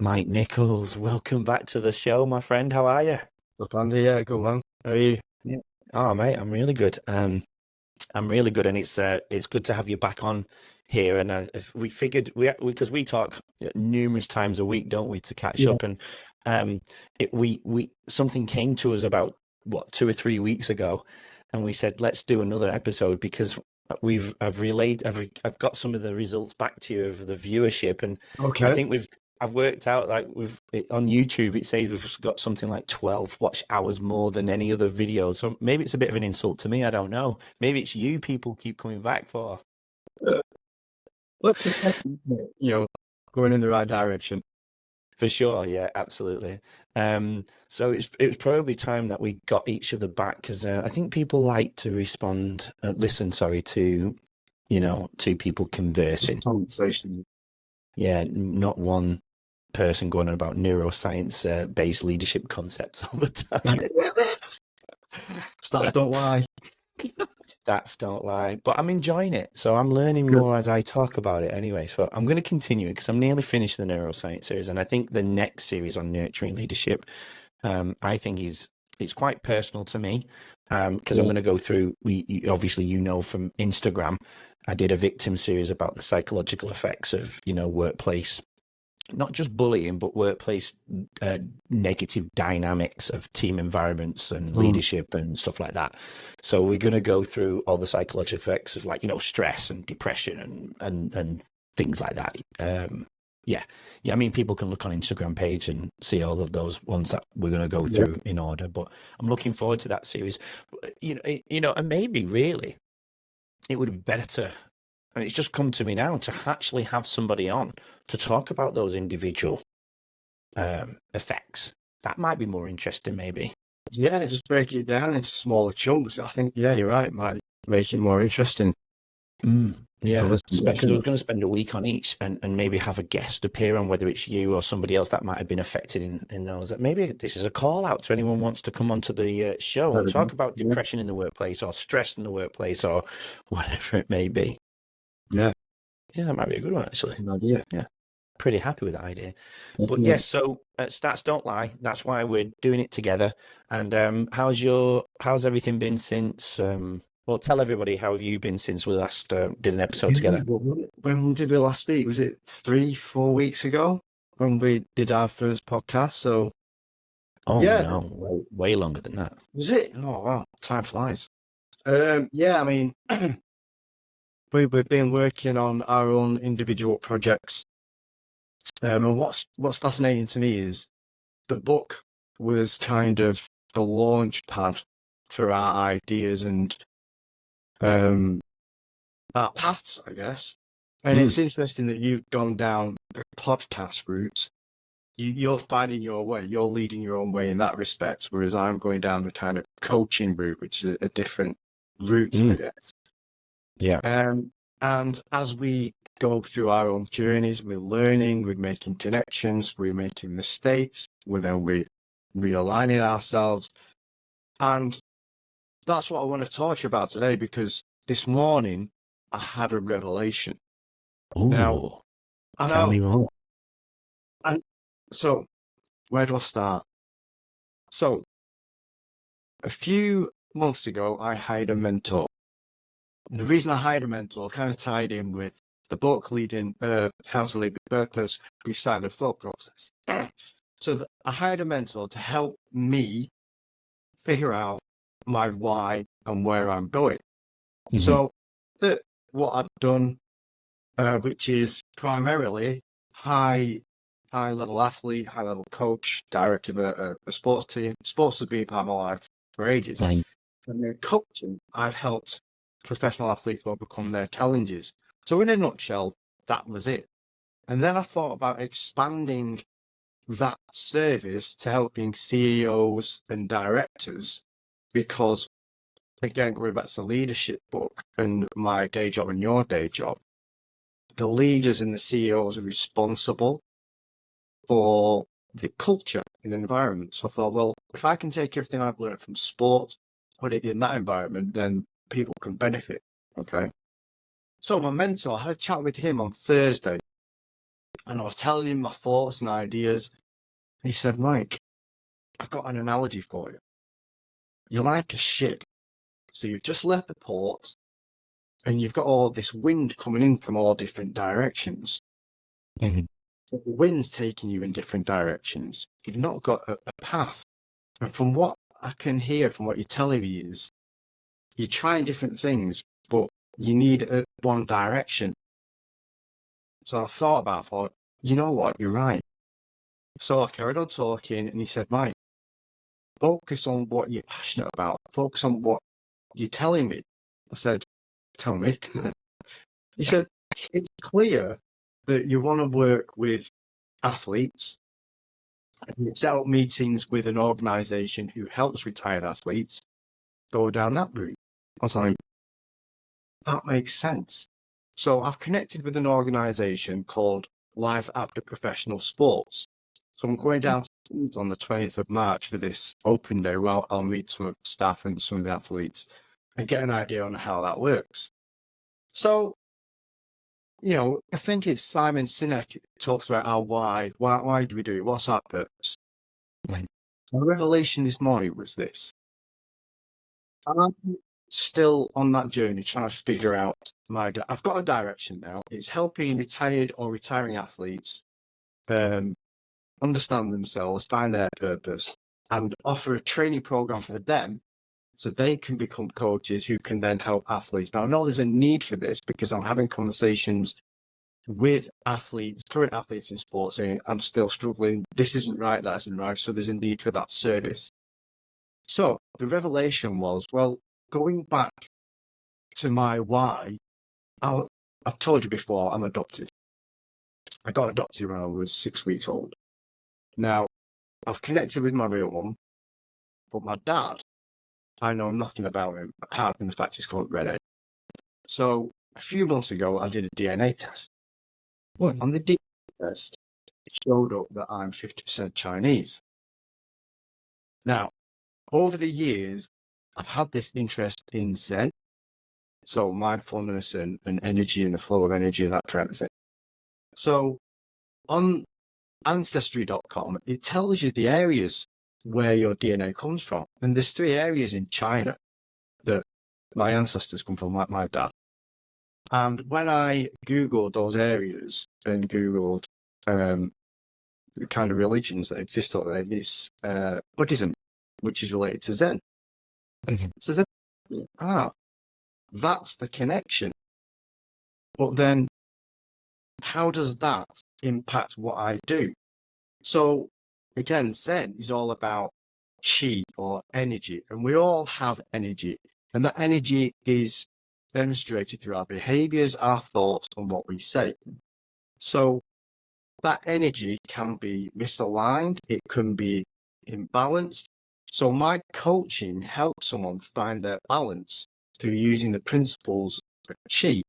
Mike Nichols, welcome back to the show, my friend. How are you? Look, Andy, yeah, good man. How are you? Yeah. Oh, mate, I'm really good. I'm really good, and it's good to have you back on here. And if we figured because we talk numerous times a week, don't we, to catch Yeah. up? And we something came to us about 2 or 3 weeks ago, and we said let's do another episode because I've got some of the results back to you of the viewership, and I Okay. think I've worked out like on YouTube it says we've got something like 12 watch hours more than any other video. So maybe it's a bit of an insult to me. I don't know. Maybe it's you people keep coming back for. Look, going in the right direction. For sure, yeah, absolutely. So it was probably time that we got each other back because I think people like to listen, sorry, to two people conversing. Conversation. Yeah, not one person going on about neuroscience based leadership concepts all the time. Stats don't lie. Stats don't lie, but I'm enjoying it. So I'm learning Good. more as I talk about it anyway. So I'm going to continue because I'm nearly finished the neuroscience series. And I think the next series on nurturing leadership, I think it's quite personal to me because I'm going to go through, obviously, from Instagram, I did a victim series about the psychological effects of, workplace, not just bullying, but workplace negative dynamics of team environments and leadership and stuff like that. So we're going to go through all the psychological effects of stress and depression and things like that. Yeah. I mean, people can look on Instagram page and see all of those ones that we're going to go through in order. But I'm looking forward to that series. And maybe really it would be better to. And it's just come to me now to actually have somebody on to talk about those individual effects. That might be more interesting, maybe. Yeah, just break it down into smaller chunks. I think, yeah, you're right. It might make it more interesting. Yeah, listen, because I was going to spend a week on each and maybe have a guest appear on, whether it's you or somebody else that might have been affected in those. Maybe this is a call out to anyone who wants to come onto the show and talk about depression in the workplace or stress in the workplace or whatever it may be. Yeah, that might be a good one, actually. good idea. Yeah, pretty happy with that idea. But yes, so stats don't lie. That's why we're doing it together. And how's everything been since? Well, tell everybody how have you been since we last did an episode together. When did we last speak? Was it 3-4 weeks ago when we did our first podcast? So, No, way longer than that. Was it? Oh wow, time flies. I mean, we've been working on our own individual projects. And what's fascinating to me is the book was kind of the launch pad for our ideas and our paths, I guess. And it's interesting that you've gone down the podcast route. You're finding your way. You're leading your own way in that respect, whereas I'm going down the kind of coaching route, which is a different route, I guess. Yeah. And as we go through our own journeys, we're learning, we're making connections, we're making mistakes, we're realigning ourselves. And that's what I want to talk to you about today, because this morning I had a revelation. Oh, now, tell me more. And so, where do I start? So, a few months ago, I hired a mentor. The reason I hired a mentor kind of tied in with the book leading How to Lead with Purpose, Restart the Thought Process. So I hired a mentor to help me figure out my why and where I'm going. So what I've done, which is primarily high level athlete, high level coach, director of a sports team. Sports has been part of my life for ages. And then coaching, I've helped professional athletes overcome their challenges. So in a nutshell, that was it. And then I thought about expanding that service to helping CEOs and directors, because again, going back to the leadership book and my day job and your day job, the leaders and the CEOs are responsible for the culture and environment. So I thought, well, if I can take everything I've learned from sport, put it in that environment, then people can benefit. Okay. So my mentor, I had a chat with him on Thursday, And I was telling him my thoughts and ideas. And he said, Mike, I've got an analogy for you. You're like a ship. So you've just left the port and you've got all this wind coming in from all different directions. Mhm. The wind's taking you in different directions. You've not got a path. And from what I can hear, from what you're telling me, is you're trying different things, but you need one direction. So I thought, you know what, you're right. So I carried on talking, and he said, Mike, focus on what you're passionate about. Focus on what you're telling me. I said, tell me. He said, it's clear that you want to work with athletes and you set up meetings with an organization who helps retired athletes go down that route. I was like, that makes sense. So I've connected with an organization called Life After Professional Sports. So I'm going down on the 20th of March for this open day where I'll meet some of the staff and some of the athletes and get an idea on how that works. So, you know, I think it's Simon Sinek talks about our why do we do it? What's our purpose? Right. My revelation this morning was this. I'm still on that journey trying to figure out I've got a direction now. It's helping retired or retiring athletes understand themselves, find their purpose, and offer a training program for them so they can become coaches who can then help athletes. Now, I know there's a need for this because I'm having conversations with athletes, current athletes in sports, saying, I'm still struggling. This isn't right, that isn't right. So there's a need for that service. So the revelation was, well, going back to my why, I've told you before, I'm adopted. I got adopted when I was 6 weeks old. Now, I've connected with my real one, but my dad, I know nothing about him, apart from the fact he's called Red. So a few months ago, I did a DNA test. What? On the DNA test, it showed up that I'm 50% Chinese. Now, over the years, I've had this interest in Zen, so mindfulness and energy and the flow of energy, that kind of thing. So on Ancestry.com, it tells you the areas where your DNA comes from. And there's 3 areas in China that my ancestors come from, like my dad. And when I Googled those areas and Googled the kind of religions that exist over there, it's Buddhism, which is related to Zen. Mhm. So then, that's the connection. But then how does that impact what I do? So again, Zen is all about chi or energy, and we all have energy, and that energy is demonstrated through our behaviors, our thoughts, and what we say. So that energy can be misaligned, it can be imbalanced. So my coaching helps someone find their balance through using the principles of chi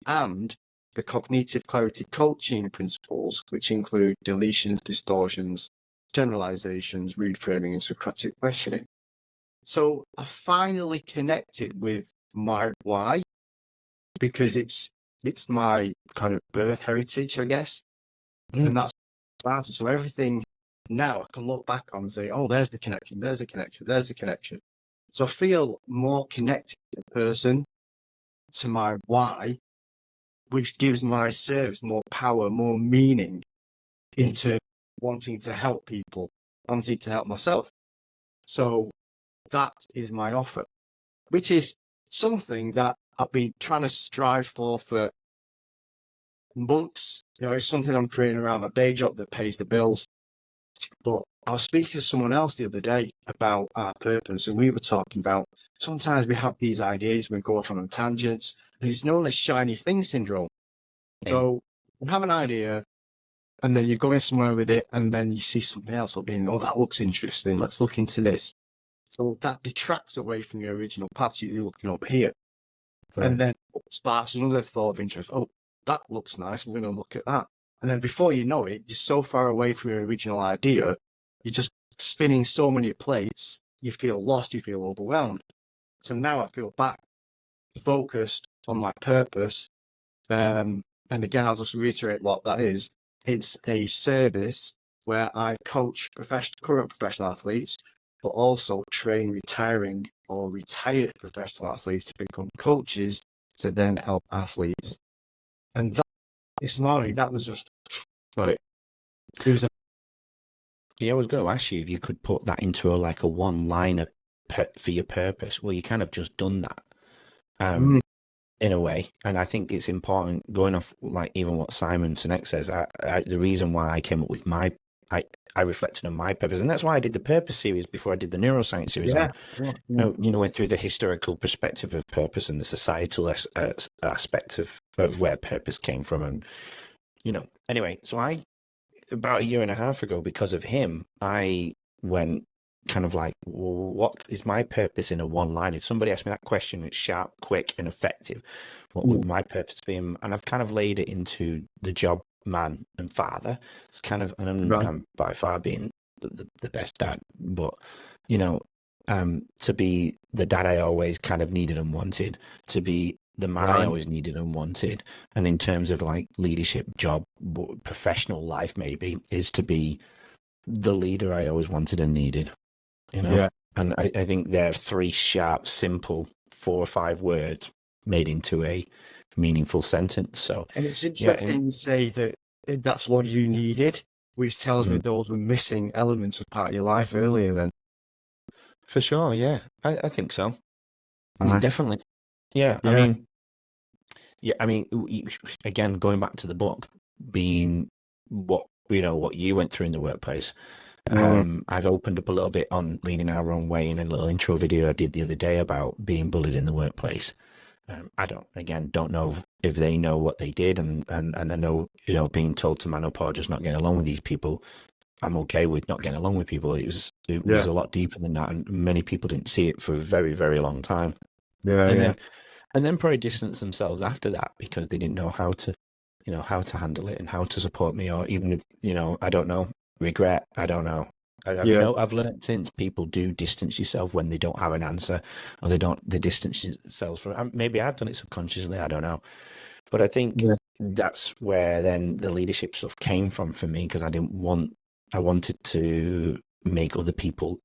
and the cognitive clarity coaching principles, which include deletions, distortions, generalizations, reframing, and Socratic questioning. So I finally connected with my why, because it's my kind of birth heritage, I guess. Mm. And that's started. So everything now I can look back on and say, oh, there's the connection, there's the connection, there's the connection. So I feel more connected to the person, to my why, which gives my service more power, more meaning into wanting to help people, wanting to help myself. So that is my offer, which is something that I've been trying to strive for months. You know, it's something I'm creating around my day job that pays the bills. But I was speaking to someone else the other day about our purpose, and we were talking about sometimes we have these ideas, we go off on tangents, and it's known as shiny thing syndrome. So you have an idea, and then you're going somewhere with it, and then you see something else up in, oh, that looks interesting, let's look into this. So that detracts away from your original path you're looking up here. Right. And then sparks another thought of interest. Oh, that looks nice, we're going to look at that. And then before you know it, you're so far away from your original idea, you're just spinning so many plates, you feel lost, you feel overwhelmed. So now I feel back, focused on my purpose. And again, I'll just reiterate what that is. It's a service where I coach current professional athletes, but also train retiring or retired professional athletes to become coaches to then help athletes. And that, this morning, that was just, sorry, it was a, Yeah, I was going to ask you if you could put that into a one-liner for your purpose. Well, you kind of just done that. mm, In a way, and I think it's important going off like even what Simon Sinek says. The reason why I came up with I reflected on my purpose, and that's why I did the purpose series before I did the neuroscience series yeah, on. yeah, Went through the historical perspective of purpose and the societal aspect of where purpose came from, and anyway. So I about a year and a half ago, because of him, I went kind of like, well, what is my purpose in a one line? If somebody asked me that question, it's sharp, quick, and effective. What mm, would my purpose be? And I've kind of laid it into the job man and father. It's kind of, and right, I'm by far being the best dad, but to be the dad I always kind of needed and wanted, to be the man I right, always needed and wanted, and in terms of like leadership, job, professional life, maybe is to be the leader I always wanted and needed. yeah. And I think they're three sharp, simple 4 or 5 words made into a meaningful sentence. So And it's yeah, and interesting you say that that's what you needed, which tells me mm, those were missing elements of part of your life earlier then. for sure, yeah, I think so. Right. Definitely, yeah. Yeah, I mean, again, going back to the book, being what you went through in the workplace. mm, I've opened up a little bit on leading our own way in a little intro video I did the other day about being bullied in the workplace. I don't know if they know what they did, and I know, being told to man up or just not getting along with these people. I'm okay with not getting along with people. It was yeah, a lot deeper than that, and many people didn't see it for a very, very long time. yeah, And yeah, then probably distance themselves after that because they didn't know how to handle it and how to support me, or even if, I don't know, regret. I don't know. yeah, I've learned since people do distance yourself when they don't have an answer, or they distance themselves from. Maybe I've done it subconsciously. I don't know, but I think yeah, that's where then the leadership stuff came from for me, because I wanted to make other people.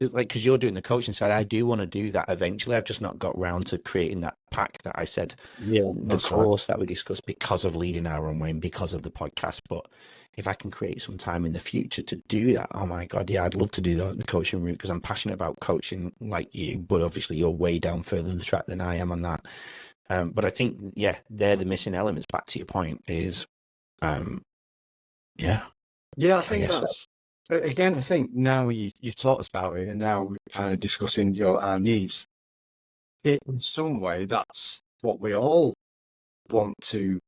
It's like, because you're doing the coaching side, I do want to do that eventually. I've just not got round to creating that pack that I said, yeah, the that's right. course that we discussed, because of leading our own way and because of the podcast. But if I can create some time in the future to do that, oh my God, yeah, I'd love to do the coaching route, because I'm passionate about coaching like you, but obviously you're way down further the track than I am on that. But I think, yeah, they're the missing elements. Back to your point is, yeah, Yeah, I I think guess. that's, again, I think now you've taught us about it and now we're kind of discussing our needs. In some way, that's what we all want to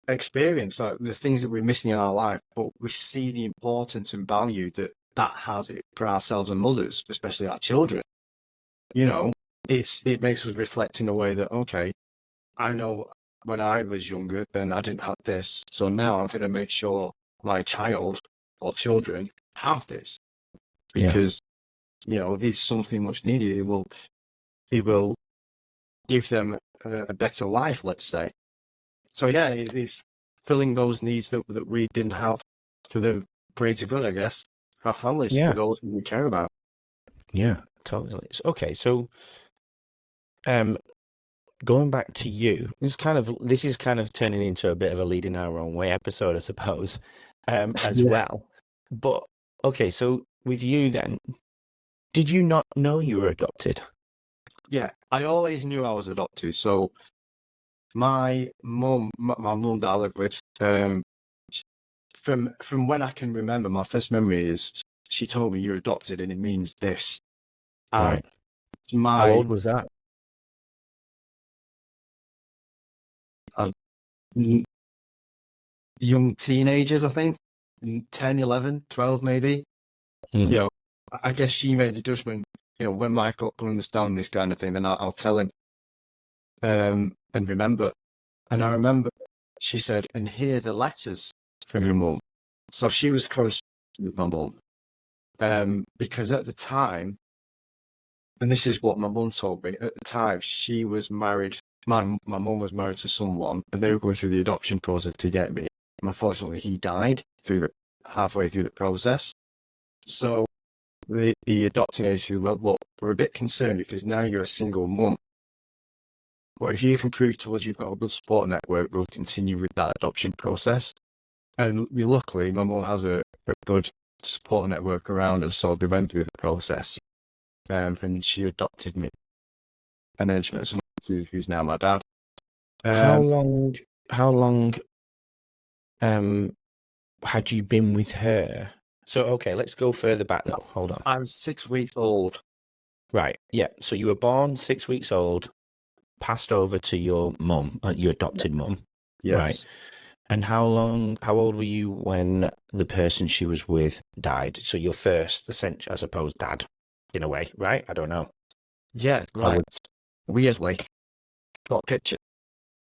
experience, like the things that we're missing in our life, but we see the importance and value that that has it for ourselves and others, especially our children. You know, it makes us reflect in a way that, okay, I know when I was younger, then I didn't have this. So now I'm going to make sure my child or children have this Yeah. because, it's something much needed. It will give them a better life, let's say. So yeah, it's filling those needs that we didn't have for the greater good, I guess. Our families, for Yeah. those who we care about. Yeah. Totally. Okay. So, um, going back to you, this is kind of turning into a bit of a leading our own way episode, I suppose, as Yeah. well. But okay, so with you then, did you not know you were adopted? Yeah, I always knew I was adopted. So my mum that I live with, from when I can remember, my first memory is she told me you're adopted and it means this. And Right. How my old was that? uh, young teenagers, I think, 10, 11, 12 maybe. Mm. You know, I guess she made the judgment, when Michael can understand this kind of thing, then I'll tell him and remember. And I remember she said, and here are the letters from your mum. So she was corresponding with my mum. Because at the time, and this is what my mum told me, at the time she was married, my mum was married to someone, and they were going through the adoption process to get me. Unfortunately, he died halfway through the process. So the adopting agency, well, look, we're a bit concerned because now you're a single mum. But if you can prove to us you've got a good support network, we'll continue with that adoption process. And luckily, my mum has a good support network around her, so they went through the process. And she adopted me. And then she met someone who's now my dad. How long had you been with her? So, okay, let's go further back though. Hold on. I'm 6 weeks old. Right, yeah. So you were born 6 weeks old, passed over to your mum, your adopted mum. Yes. Right. And how old were you when the person she was with died? So your first, essentially, I suppose, dad, in a way, right? I don't know. Yeah, right. Weirdly. Got a picture.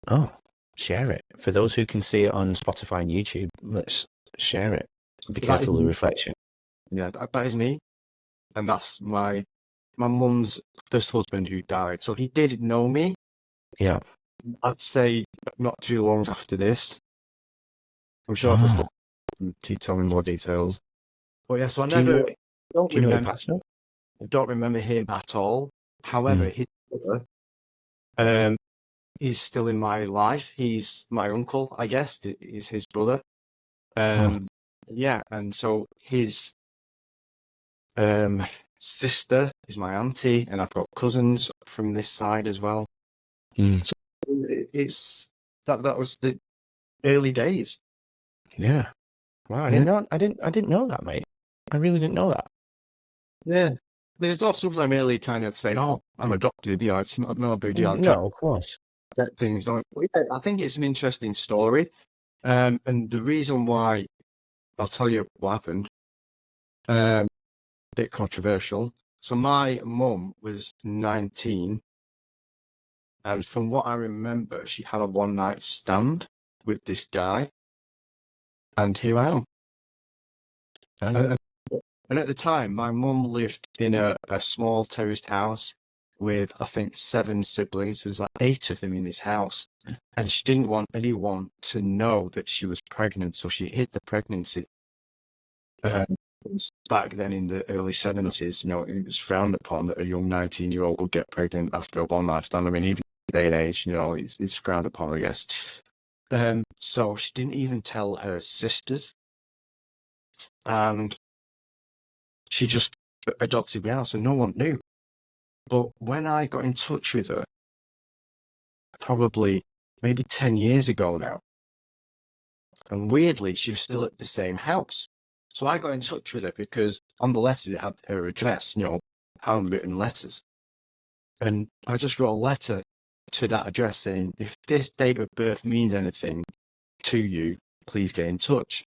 Oh, share it. For those who can see it on Spotify and YouTube, let's share it. Be careful of the reflection. Yeah, that is me. And that's my mum's first husband who died. So he did know me. Yeah. I'd say not too long after this. I'm sure if I spoke to tell me more details. But yeah, so I Do you know he passed away? I don't remember him at all. However, his brother is still in my life. He's my uncle, I guess, is his brother. Yeah, and so his sister is my auntie, and I've got cousins from this side as well. So it's that was the early days. Yeah. Wow, I didn't know that, mate. I really didn't know that. Yeah. There's not something I'm really kind of saying, oh, I'm adopted, it's not a big deal. No, of course. Things like, I think it's an interesting story. And the reason why, I'll tell you what happened. A bit controversial. So my mum was 19, and from what I remember, she had a one-night stand with this guy, and here I am. And at the time, my mum lived in a small terraced house with, I think, 7 siblings. There's like 8 of them in this house. And she didn't want anyone to know that she was pregnant, so she hid the pregnancy. Back then in the early 70s, it was frowned upon that a young 19-year-old would get pregnant after a one-night stand. I mean, even in day and age, it's frowned upon, I guess. So she didn't even tell her sisters. And she just adopted me out, so no one knew. But when I got in touch with her, probably maybe 10 years ago now, and weirdly, she was still at the same house. So I got in touch with her because on the letters it had her address, handwritten letters. And I just wrote a letter to that address saying, if this date of birth means anything to you, please get in touch.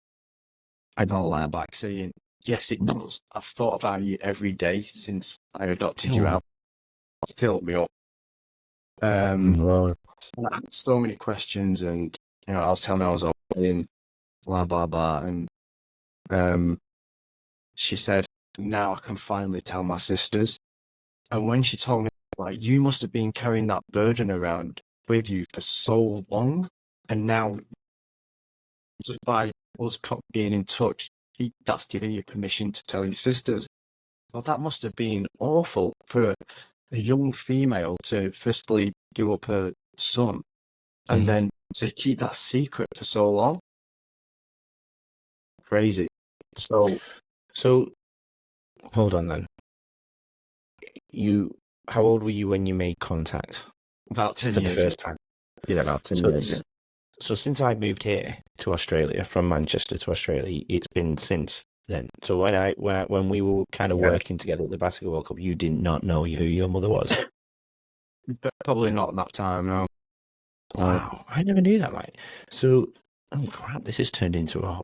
I got a letter back saying, yes, it does. I've thought about you every day since I adopted you out. It filled me up. And I had so many questions, and I was telling her I was in blah blah blah, and she said, now I can finally tell my sisters. And when she told me, like, you must have been carrying that burden around with you for so long, and now just by us being in touch, that's giving you permission to tell your sisters. Well, that must have been awful for a young female to firstly give up her son and then to keep that secret for so long. Crazy. So hold on then. How old were you when you made contact? About 10 for years. The first time. Yeah, about 10 years. So since I moved here to Australia, from Manchester to Australia, it's been since then. So when we were kind of working together at the Basketball World Cup, you did not know who your mother was? Probably not at that time, no. Wow, I never knew that, mate. So, oh crap, this has turned into a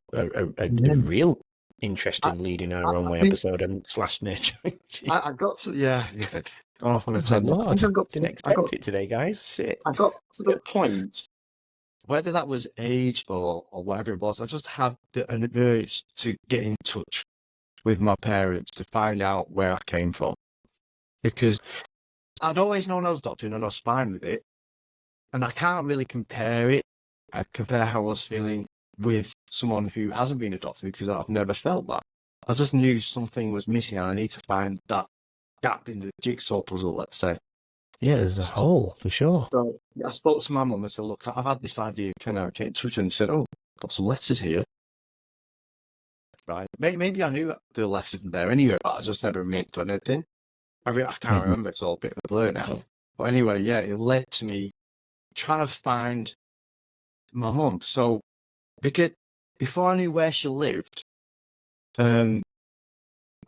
real interesting leading our own way episode and / nurturing. I got to, gone off on a tangent. Didn't expect it today, guys. Shit. I got to the point, whether that was age or whatever it was, I just had an urge to get in touch with my parents to find out where I came from. Because I'd always known I was adopted and I was fine with it. And I can't really compare it. I compare how I was feeling with someone who hasn't been adopted because I've never felt that. I just knew something was missing and I need to find that gap in the jigsaw puzzle, let's say. Yeah, there's a hole for sure. So I spoke to my mum and said, look, I've had this idea, can I get in touch? And said, oh, got some letters here. Right. Maybe I knew the letters were there anyway, but I just never made to anything. I can't remember, it's all a bit of a blur now. But anyway, yeah, it led to me trying to find my mum. So because before I knew where she lived, I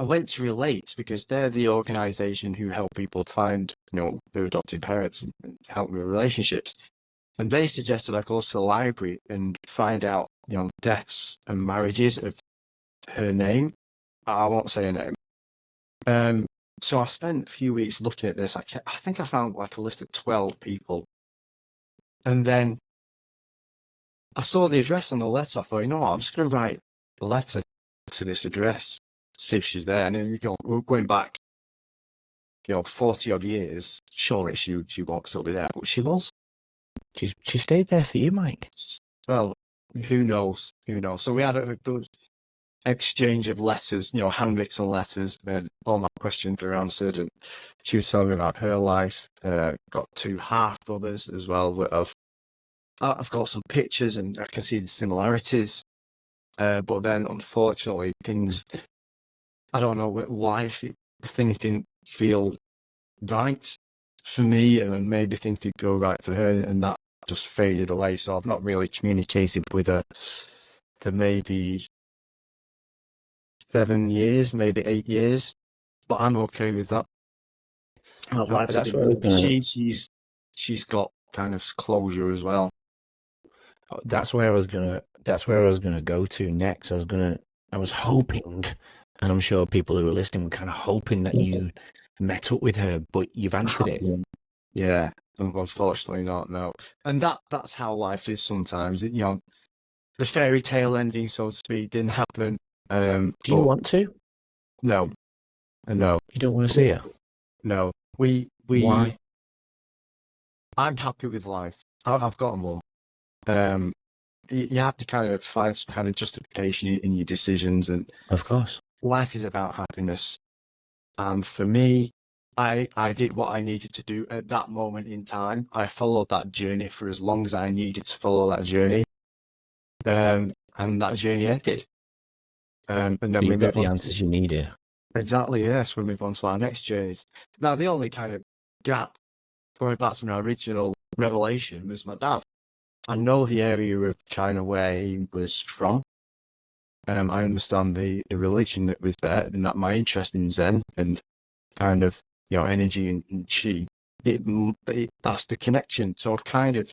went to Relate because they're the organisation who help people find, their adopted parents and help with relationships. And they suggested I go to the library and find out, deaths and marriages of her name. I won't say her name. So I spent a few weeks looking at this. I think I found like a list of 12 people. And then I saw the address on the letter. I thought, you know what, I'm just going to write the letter to this address, see if she's there. And then we're going back, 40 odd years. Surely she won't still be there, but she was. She stayed there for you, Mike. Well, who knows? So we had a good exchange of letters, handwritten letters, and all my questions were answered. And she was telling me about her life. Got 2 half brothers as well that I've got some pictures and I can see the similarities. But then, unfortunately, I don't know why things didn't feel right for me, and maybe things did go right for her, and that just faded away. So I've not really communicated with her for maybe 7 years, maybe 8 years, but I'm okay with that. That's what I was gonna. She's got kind of closure as well. That's where I was gonna go to next. I was hoping, and I'm sure people who are listening were kind of hoping that you met up with her, but you've answered it. Yeah, unfortunately not. No, and that's how life is sometimes. The fairy tale ending, so to speak, didn't happen. Do you want to? No. No. You don't want to see her? No. We. Why? I'm happy with life. I've got a mum. You have to kind of find some kind of justification in your decisions, and of course, life is about happiness. And for me, I did what I needed to do at that moment in time. I followed that journey for as long as I needed to follow that journey. And that journey ended. And then you got the answers you needed. Exactly, yes. We move on to our next journeys. Now, the only kind of gap, going back to my original revelation, was my dad. I know the area of China where he was from. I understand the religion that was there, and that my interest in Zen and kind of, energy and chi, that's the connection. So I've kind of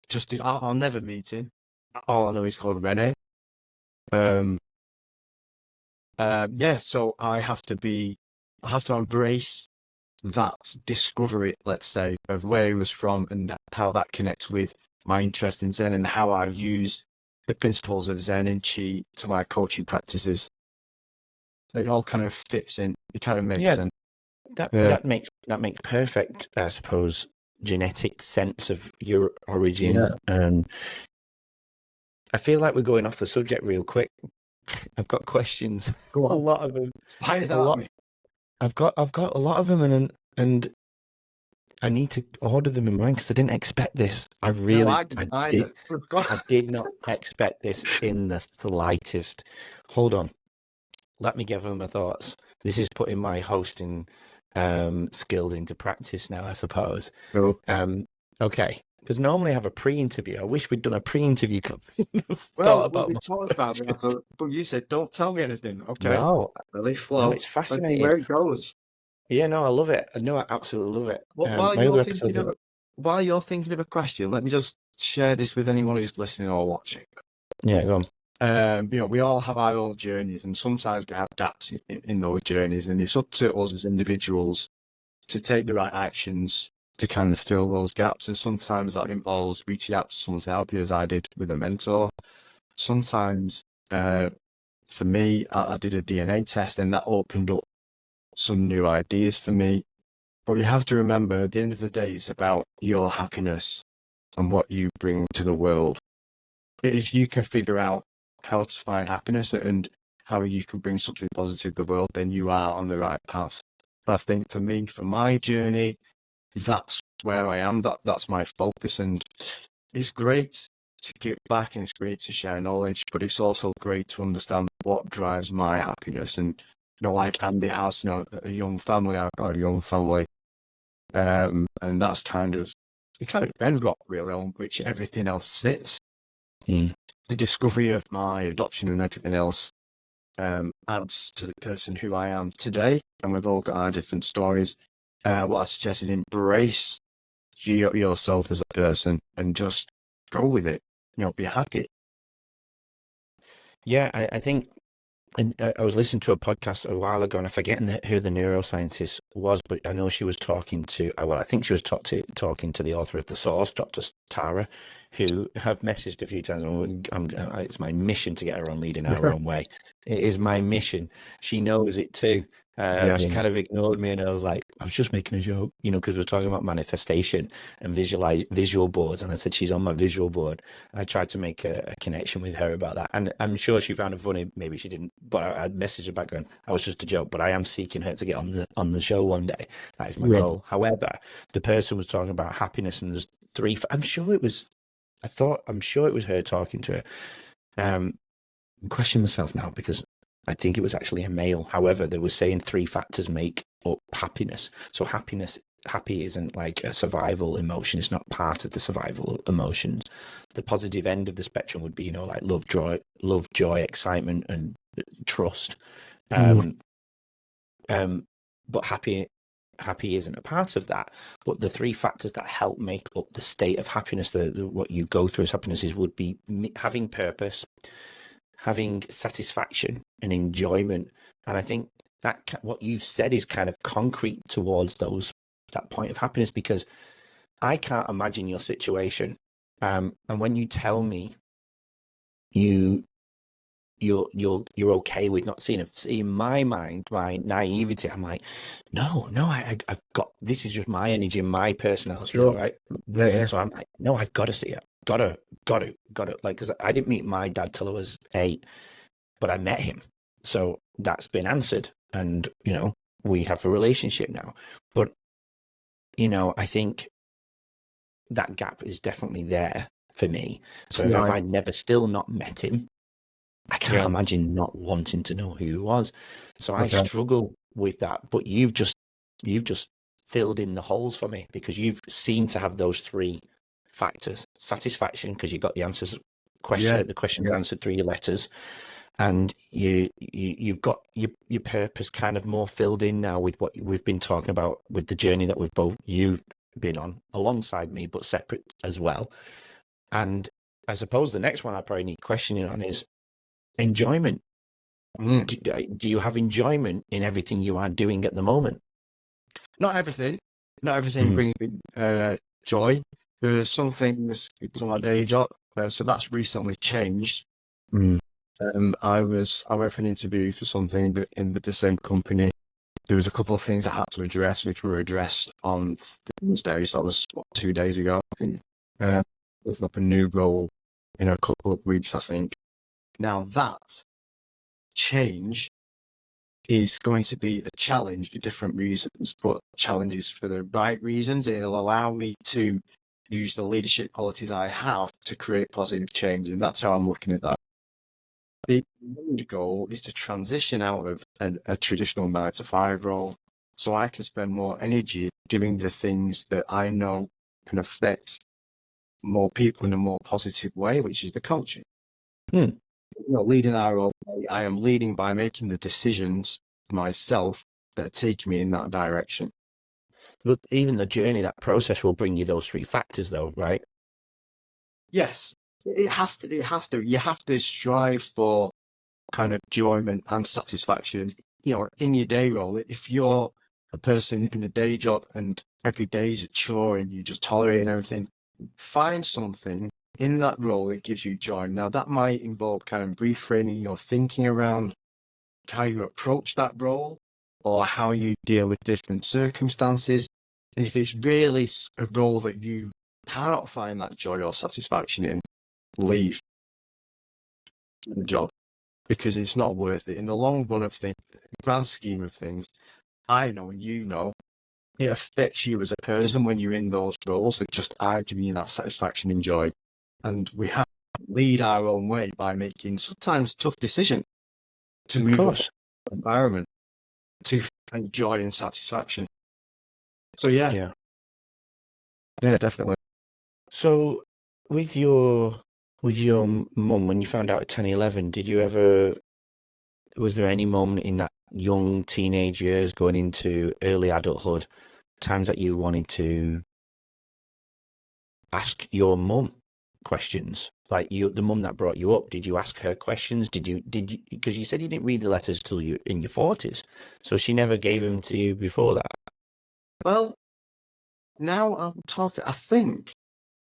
just, I'll never meet him. All I know is called Rene. So I have to embrace that discovery, let's say, of where he was from and how that connects with my interest in Zen and how I use the principles of Zen and Chi to my coaching practices. It all kind of fits in. It kind of makes sense. That makes perfect, I suppose, genetic sense of your origin. And I feel like we're going off the subject real quick. I've got questions. Go on. A lot of them. I've got a lot of them, and I need to order them in mind because I didn't expect this. I did not expect this in the slightest. Hold on. Let me gather my thoughts. This is putting my hosting skills into practice now, I suppose. Cool. Okay. Because normally I have a pre-interview. I wish we'd done a pre-interview. We talked about it, but you said, don't tell me anything, okay? No. Really flow. No, it's fascinating. Let's see where it goes. Yeah, no, I love it. No, I absolutely love it. While you're thinking of a question, let me just share this with anyone who's listening or watching. Yeah, go on. We all have our own journeys, and sometimes we have gaps in those journeys, and it's up to us as individuals to take the right actions to kind of fill those gaps. And sometimes that involves reaching out to someone to help you, as I did with a mentor. Sometimes, for me, I did a DNA test, and that opened up some new ideas for me. But you have to remember, at the end of the day, it's about your happiness and what you bring to the world. if you can figure out how to find happiness and how you can bring something positive to the world, then you are on the right path. I think for me, for my journey, that's where I am. That's my focus, and it's great to give back and it's great to share knowledge, but it's also great to understand what drives my happiness. And like Andy has, a young family. I've got a young family, and that's kind of bedrock really on which everything else sits. Mm. The discovery of my adoption and everything else adds to the person who I am today, and we've all got our different stories. What I suggest is embrace yourself as a person and just go with it. Be happy. Yeah, I think, and I was listening to a podcast a while ago, and I'm forgetting who the neuroscientist was, but I know she was talking to, I think she was talking to the author of The Source, Dr. Tara, who have messaged a few times. It's my mission to get her on Leading Our Own Way. It is my mission. She knows it too. She kind of ignored me, and I was like, I was just making a joke, because we're talking about manifestation and visual boards. And I said, she's on my visual board. I tried to make a connection with her about that. And I'm sure she found it funny. Maybe she didn't, but I messaged her back going, I was just a joke, but I am seeking her to get on the show one day. That is my goal. However, the person was talking about happiness, and there's three, I'm sure it was her talking to her. I'm questioning myself now because I think it was actually a male. However, they were saying 3 factors make up happiness. So happy isn't like a survival emotion. It's not part of the survival emotions. The positive end of the spectrum would be, like love, joy, excitement, and trust. But happy isn't a part of that. But the 3 factors that help make up the state of happiness, what you go through as happiness, would be having purpose, having satisfaction and enjoyment. And I think that what you've said is kind of concrete towards that point of happiness, because I can't imagine your situation. And when you tell me you're okay with not seeing it, in my mind, my naivety, I'm like, no, I've got, this is just my energy and my personality, Sure. right? Yeah. So I'm like, no, I've got to see it. Got to. Like, because I didn't meet my dad till I was 8, but I met him. So that's been answered. And, we have a relationship now. But, I think that gap is definitely there for me. So if I'd never still not met him, I can't imagine not wanting to know who he was. So I struggle with that. But you've just filled in the holes for me, because you've seemed to have those 3 factors: satisfaction, because you got the answers. The questions answered through your letters, and you've got your purpose kind of more filled in now with what we've been talking about with the journey that you've been on alongside me, but separate as well. And I suppose the next one I probably need questioning on is enjoyment. Do you have enjoyment in everything you are doing at the moment? Not everything brings me joy. There's some things on my day job, so that's recently changed. I went for an interview for something in the same company. There was a couple of things I had to address, which were addressed on Thursday. So that was 2 days ago. Looking up a new role in a couple of weeks, I think. Now that change is going to be a challenge for different reasons, but challenges for the right reasons. It'll allow me to use the leadership qualities I have to create positive change, and that's how I'm looking at that. The goal is to transition out of a traditional 9-to-5 role, so I can spend more energy doing the things that I know can affect more people in a more positive way, which is the coaching. Leading our own way, I am leading by making the decisions myself that take me in that direction. But even the journey, that process will bring you those 3 factors, though, right? Yes, it has to. You have to strive for kind of enjoyment and satisfaction. In your day role, if you're a person in a day job and every day is a chore and you just tolerate everything, find something in that role that gives you joy. Now, that might involve kind of reframing your thinking around how you approach that role or how you deal with different circumstances. And if it's really a role that you cannot find that joy or satisfaction in, leave. the job because it's not worth it in the long run of things, grand scheme of things. I know, and you know, it affects you as a person when you're in those roles that just are giving you that satisfaction and joy. And we have to lead our own way by making sometimes tough decisions to Of move up course. the environment to find joy and satisfaction. So yeah, Yeah. yeah, definitely. So with your mum, when you found out at 10, 11, was there any moment in that young teenage years going into early adulthood, times that you wanted to ask your mum questions? Like the mum that brought you up, did you ask her questions? Did you, because you said you didn't read the letters till you in your 40s. So she never gave them to you before that. Well, now I'm talking, I think.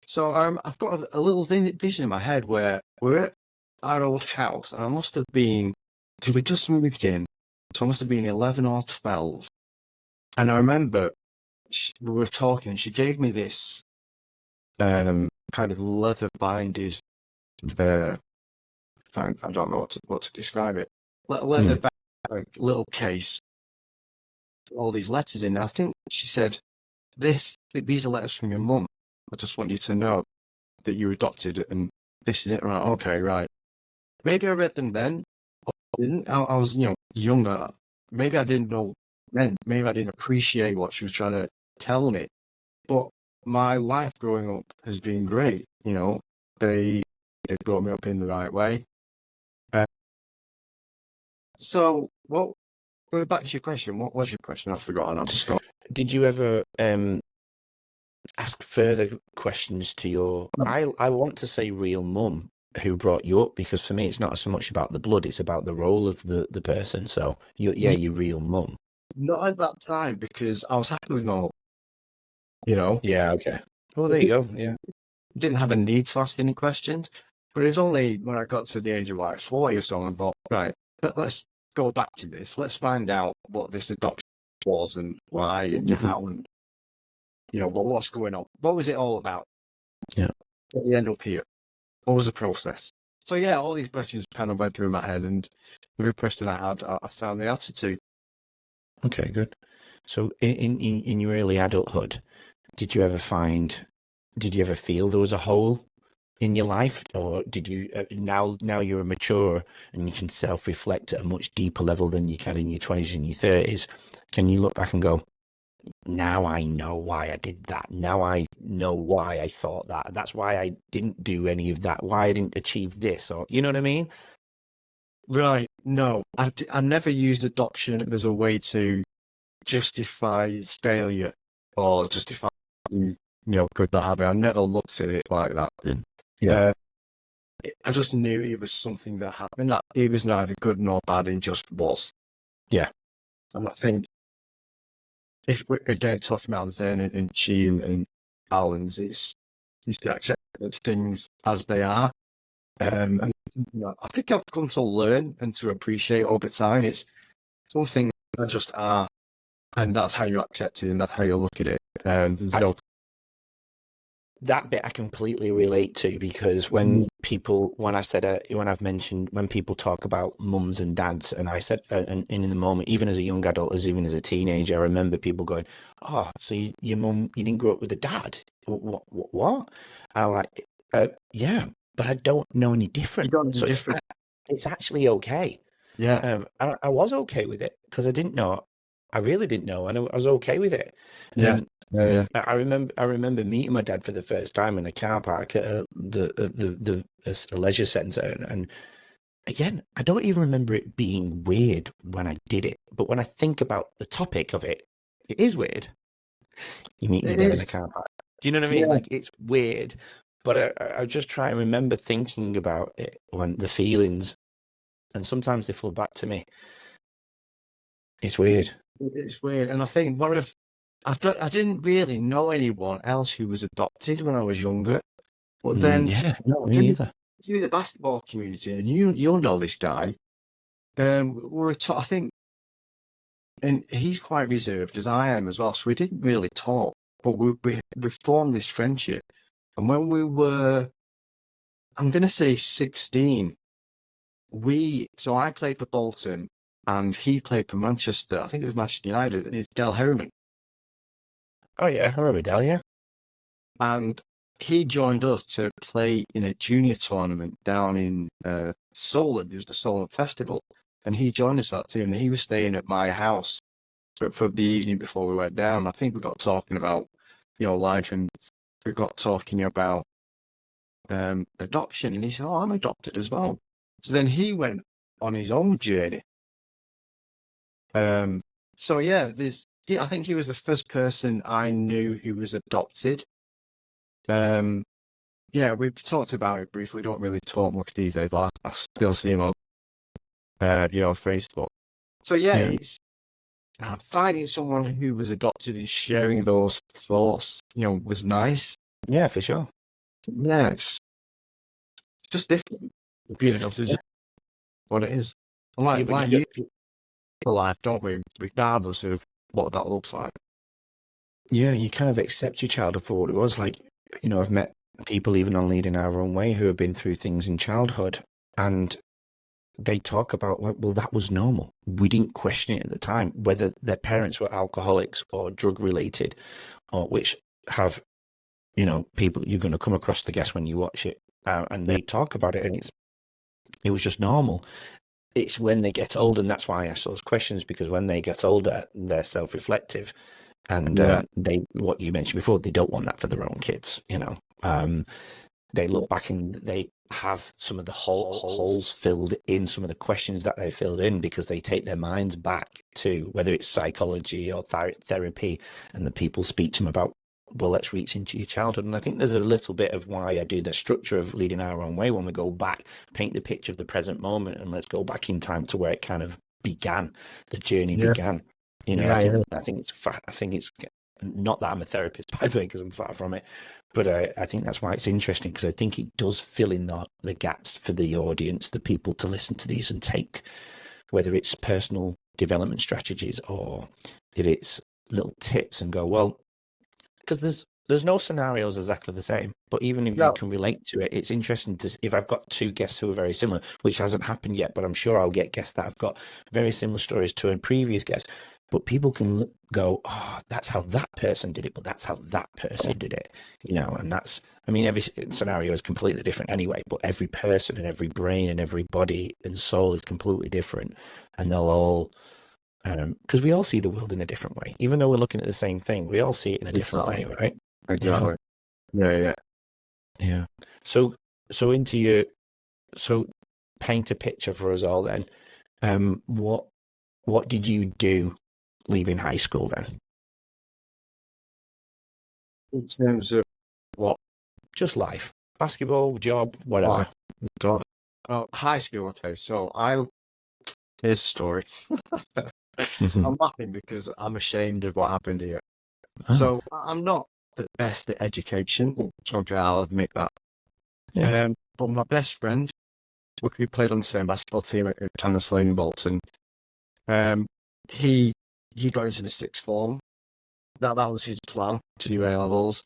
So I've got a little vision in my head where we're at our old house, and I must have been, because we just moved in, so I must have been 11 or 12. And I remember we were talking, and she gave me this kind of leather binded, I don't know what to describe it, leather bound little case, all these letters in. I think she said, these are letters from your mum. I just want you to know that you adopted and this is it, right? Okay, right. Maybe I read them then. Or I didn't. I was, younger. Maybe I didn't know then. Maybe I didn't appreciate what she was trying to tell me. But my life growing up has been great. They brought me up in the right way. So, we're back to your question. What was your question? I've forgotten. I've just got. Did you ever ask further questions to your, I want to say real mum who brought you up, because for me it's not so much about the blood, it's about the role of the person. So your real mum. Not at that time because I was happy with my mum. You know, Yeah, okay. Well, there you go. Yeah. didn't have a need to ask any questions. But it was only when I got to the age of like 40 or so, and I thought, right, let's go back to this. Let's find out what this adoption was and why and how and what's going on. What was it all about? Yeah. How did we end up here? What was the process? So yeah, all these questions kind of went through my head, and every question I had, I found the answer to. Okay, good. So in your early adulthood, did you ever feel there was a hole in your life, or did you now you're mature and you can self-reflect at a much deeper level than you can in your 20s and your 30s? Can you look back and go, now I know why I did that. Now I know why I thought that. That's why I didn't do any of that. Why I didn't achieve this, or you know what I mean? Right. No, I never used adoption as a way to justify failure or justify, good not having. I never looked at it like that. Yeah. I just knew it was something that happened. That it was neither good nor bad. It just was. Yeah. And I think if we're again talking about Zen and Chi and balance, it's to accept things as they are. And I think I've come to learn and to appreciate over time. It's something that just are, and that's how you accept it, and that's how you look at it. There's no. That bit I completely relate to, because when I've mentioned when people talk about mums and dads, and I said, and in the moment, even as a young adult, even as a teenager, I remember people going, "Oh, so your mum, you didn't grow up with a dad? What?" And I'm like, "Yeah, but I don't know any different. You don't So different. it's actually okay." Yeah. I was okay with it because I didn't know. I really didn't know, and I was okay with it. Yeah. Yeah. I remember meeting my dad for the first time in a car park at a leisure centre, and again, I don't even remember it being weird when I did it. But when I think about the topic of it, it is weird. You meet your It dad in a is. car park. Do you know what I mean? Yeah. Like, it's weird. But I just try and remember thinking about it, when the feelings, and sometimes they flow back to me. It's weird. It's weird, and I think I didn't really know anyone else who was adopted when I was younger, but then Yeah, no, me through, neither. through the basketball community, and you'll know this guy. I think, and he's quite reserved as I am as well, so we didn't really talk, but we formed this friendship, and when we were, I'm gonna say 16, So I played for Bolton and he played for Manchester. I think it was Manchester United, and he's Del Herman. Oh yeah, I remember Dal, yeah. And he joined us to play in a junior tournament down in Solent. It was the Solent Festival. And he joined us that team, and he was staying at my house for the evening before we went down. I think we got talking about, life, and we got talking about adoption. And he said, "Oh, I'm adopted as well." So then he went on his own journey. So yeah, I think he was the first person I knew who was adopted. Yeah, we've talked about it briefly. We don't really talk much these days, but I still see him on, Facebook. So yeah, it's finding someone who was adopted and sharing those thoughts, was nice. Yeah, for sure. Yeah, it's just different. Being adopted is what it is. And you for life, don't we? Regardless of what that looks like. Yeah, you kind of accept your childhood for what it was. Like, I've met people even on Leading Our Own Way who have been through things in childhood, and they talk about, like, well, that was normal. We didn't question it at the time, whether their parents were alcoholics or drug related, or which have, people you're going to come across the guest when you watch it, and they talk about it, and it was just normal. It's when they get older, and that's why I ask those questions, because when they get older, they're self-reflective. And what you mentioned before, they don't want that for their own kids, They look back and they have some of the holes filled in, some of the questions that they filled in, because they take their minds back to whether it's psychology or therapy, and the people speak to them about, well, let's reach into your childhood. And I think there's a little bit of why I do the structure of Leading Our Own Way, when we go back, paint the picture of the present moment, and let's go back in time to where it kind of began, the journey began. I think it's not that I'm a therapist, by the way, because I'm far from it, but I think that's why it's interesting, because I think it does fill in the gaps for the audience, the people to listen to these and take, whether it's personal development strategies or if it's little tips, and go, well, because there's no scenarios exactly the same, but even if you can relate to it, it's interesting to, if I've got two guests who are very similar, which hasn't happened yet, but I'm sure I'll get guests that have got very similar stories to a previous guest. But people can go, oh, that's how that person did it, but that's how that person did it, and that's, every scenario is completely different anyway, but every person and every brain and every body and soul is completely different, and they'll all, because we all see the world in a different way. Even though we're looking at the same thing, we all see it in a different way, right? Exactly. Yeah. So paint a picture for us all then. What did you do leaving high school then? In terms of what? Just life. Basketball, job, whatever. High school, okay. So here's a story. I'm laughing because I'm ashamed of what happened here. Oh. So I'm not the best at education. Okay, I'll admit that. Yeah. But my best friend, we played on the same basketball team at Tannis Lane in Bolton. He got into the sixth form. That was his plan, to do A-levels.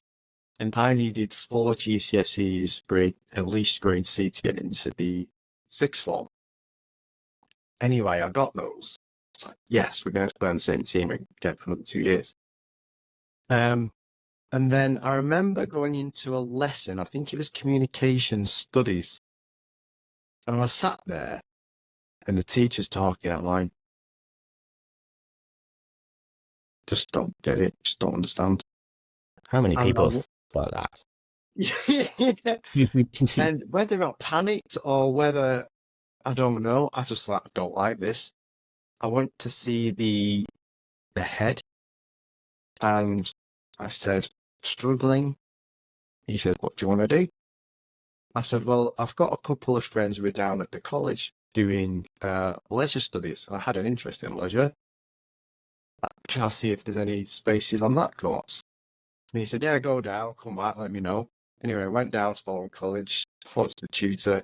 And I needed 4 GCSEs, at least grade C, to get into the sixth form. Anyway, I got those. It's like, yes, we're going to play on the same team again for another 2 years. And then I remember going into a lesson, I think it was communication studies. And I sat there, and the teacher's talking out line. Just don't get it, just don't understand. How many people thought that? And whether I panicked or whether, I don't know, I just I don't like this. I went to see the head, and I said, struggling. He said, what do you want to do? I said, well, I've got a couple of friends who are down at the college doing leisure studies. I had an interest in leisure. Can I see if there's any spaces on that course? And he said, yeah, go down, come back, let me know. Anyway, I went down to Bolton College, spoke to the tutor.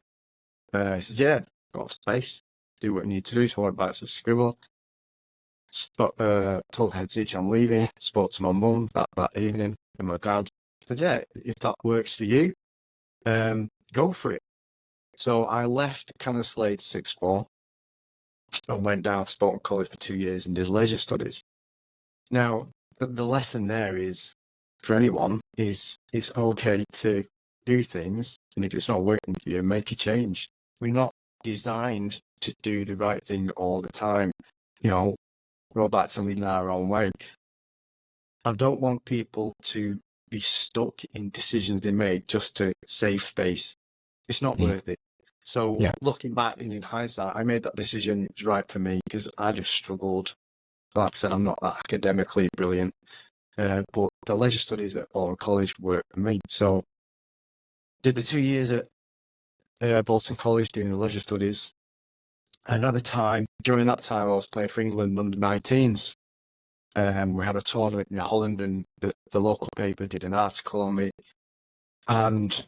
He says, yeah, got space, do what you need to do. So I went back to school. Told the head teacher I'm leaving, spoke to my mum that evening and my dad. I said, yeah, if that works for you, go for it. So I left Cannon-Slade sixth form and went down to Bolton College for 2 years and did leisure studies. Now, the lesson there is, for anyone, is it's okay to do things, and if it's not working for you, make a change. We're not designed to do the right thing all the time. You know, go back to leading our own way. I don't want people to be stuck in decisions they made just to save face. It's not worth it. So looking back in hindsight, I made that decision. It was right for me because I just struggled. Like I said, I'm not that academically brilliant, but the leisure studies at Bolton College worked for me. So did the 2 years at Bolton College doing the leisure studies. And at the time, during that time, I was playing for England under 19s. We had a tournament in Holland, and the local paper did an article on me. And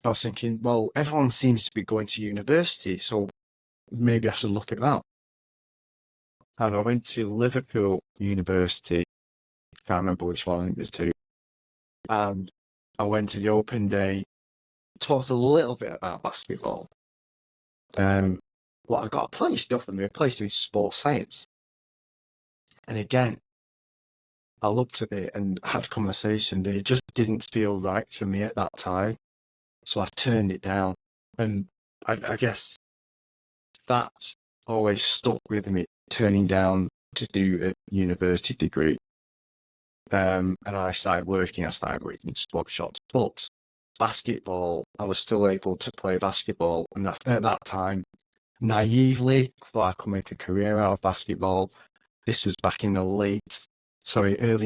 I was thinking, well, everyone seems to be going to university, so maybe I should look at that. And I went to Liverpool University. Can't remember which one, I think there's two. And I went to the open day, talked a little bit about basketball. Well, I got a place to offer me, a place doing sports science. And again, I looked at it and had a conversation that it just didn't feel right for me at that time. So I turned it down. And I guess that always stuck with me, turning down to do a university degree. And I started working in sports shops. But basketball, I was still able to play basketball. And at that time, naively, thought I could make a career out of basketball. This was back in the early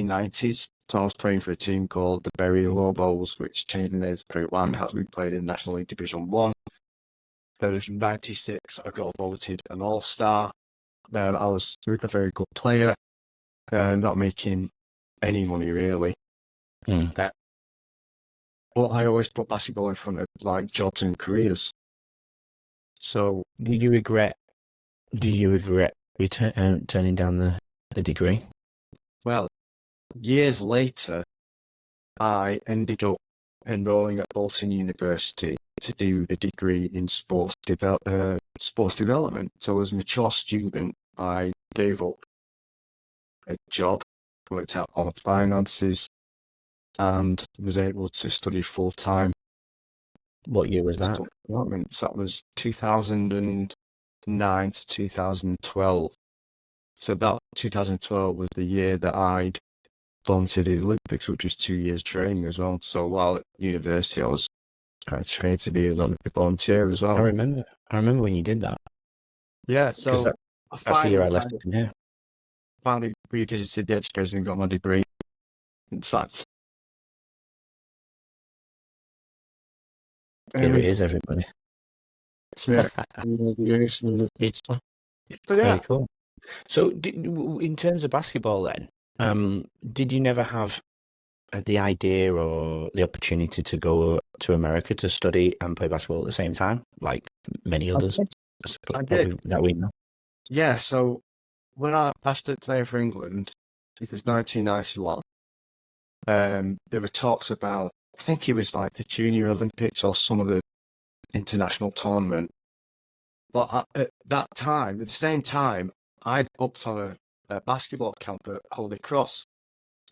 90s. So I was playing for a team called the Bury Lobos, which changed their Pro 1 as we played in National League Division 1. There was 96, I got voted an all-star. I was a very good player, not making any money really. But I always put basketball in front of like jobs and careers. So Did you regret turning down the degree? Well, years later, I ended up enrolling at Bolton University to do a degree in sports development. So as a mature student, I gave up a job, worked out on finances, and was able to study full-time. What year was that? So that was 2009 to 2012. So that 2012 was the year that I'd volunteered at the Olympics, which was 2 years training as well. So while at university, I was trained to be an Olympic volunteer as well. I remember when you did that. Yeah, so that's the year I left from here. Finally revisited the education and got my degree. In fact, Here it is, everybody. So Very cool. So, in terms of basketball, then, did you never have the idea or the opportunity to go to America to study and play basketball at the same time, like many others? I did. That we know. Yeah. So when I started playing for England, it was 1991. There were talks about, I think it was like the Junior Olympics or some of the international tournament. But at that time, at the same time, I'd booked on a basketball camp at Holy Cross,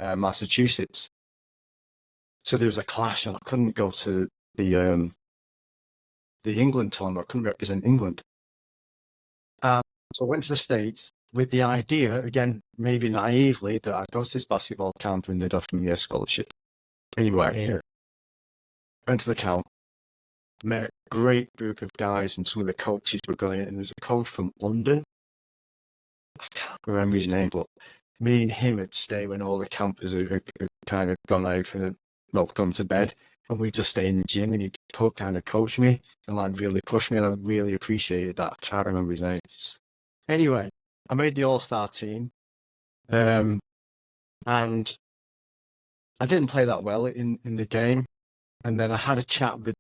Massachusetts. So there was a clash, and I couldn't go to the England tournament. I couldn't represent England. So I went to the States with the idea, again, maybe naively, that I'd go to this basketball camp and they'd offer me a scholarship. Anyway, went to the camp, met a great group of guys, and some of the coaches were going, and there was a coach from London. I can't remember his name, but me and him would stay when all the campers had kind of gone out gone to bed, and we'd just stay in the gym, and he'd kind of coach me and like really push me, and I really appreciated that. I can't remember his name. Anyway, I made the all-star team, and I didn't play that well in the game, and then I had a chat with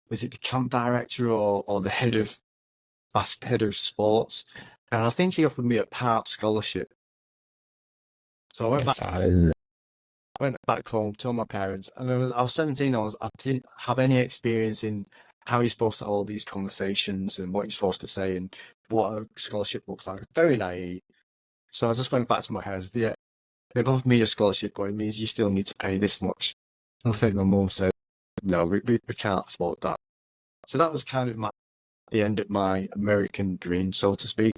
was it the camp director or the head of sports, and I think he offered me a part scholarship. So I went back home, told my parents, and I was 17. I didn't have any experience in how you're supposed to hold these conversations and what you're supposed to say and what a scholarship looks like. Very naive. So I just went back to my head. Yeah, they've offered me a scholarship, but it means you still need to pay this much. I think my mum said, no, we can't afford that. So that was kind of the end of my American dream, so to speak.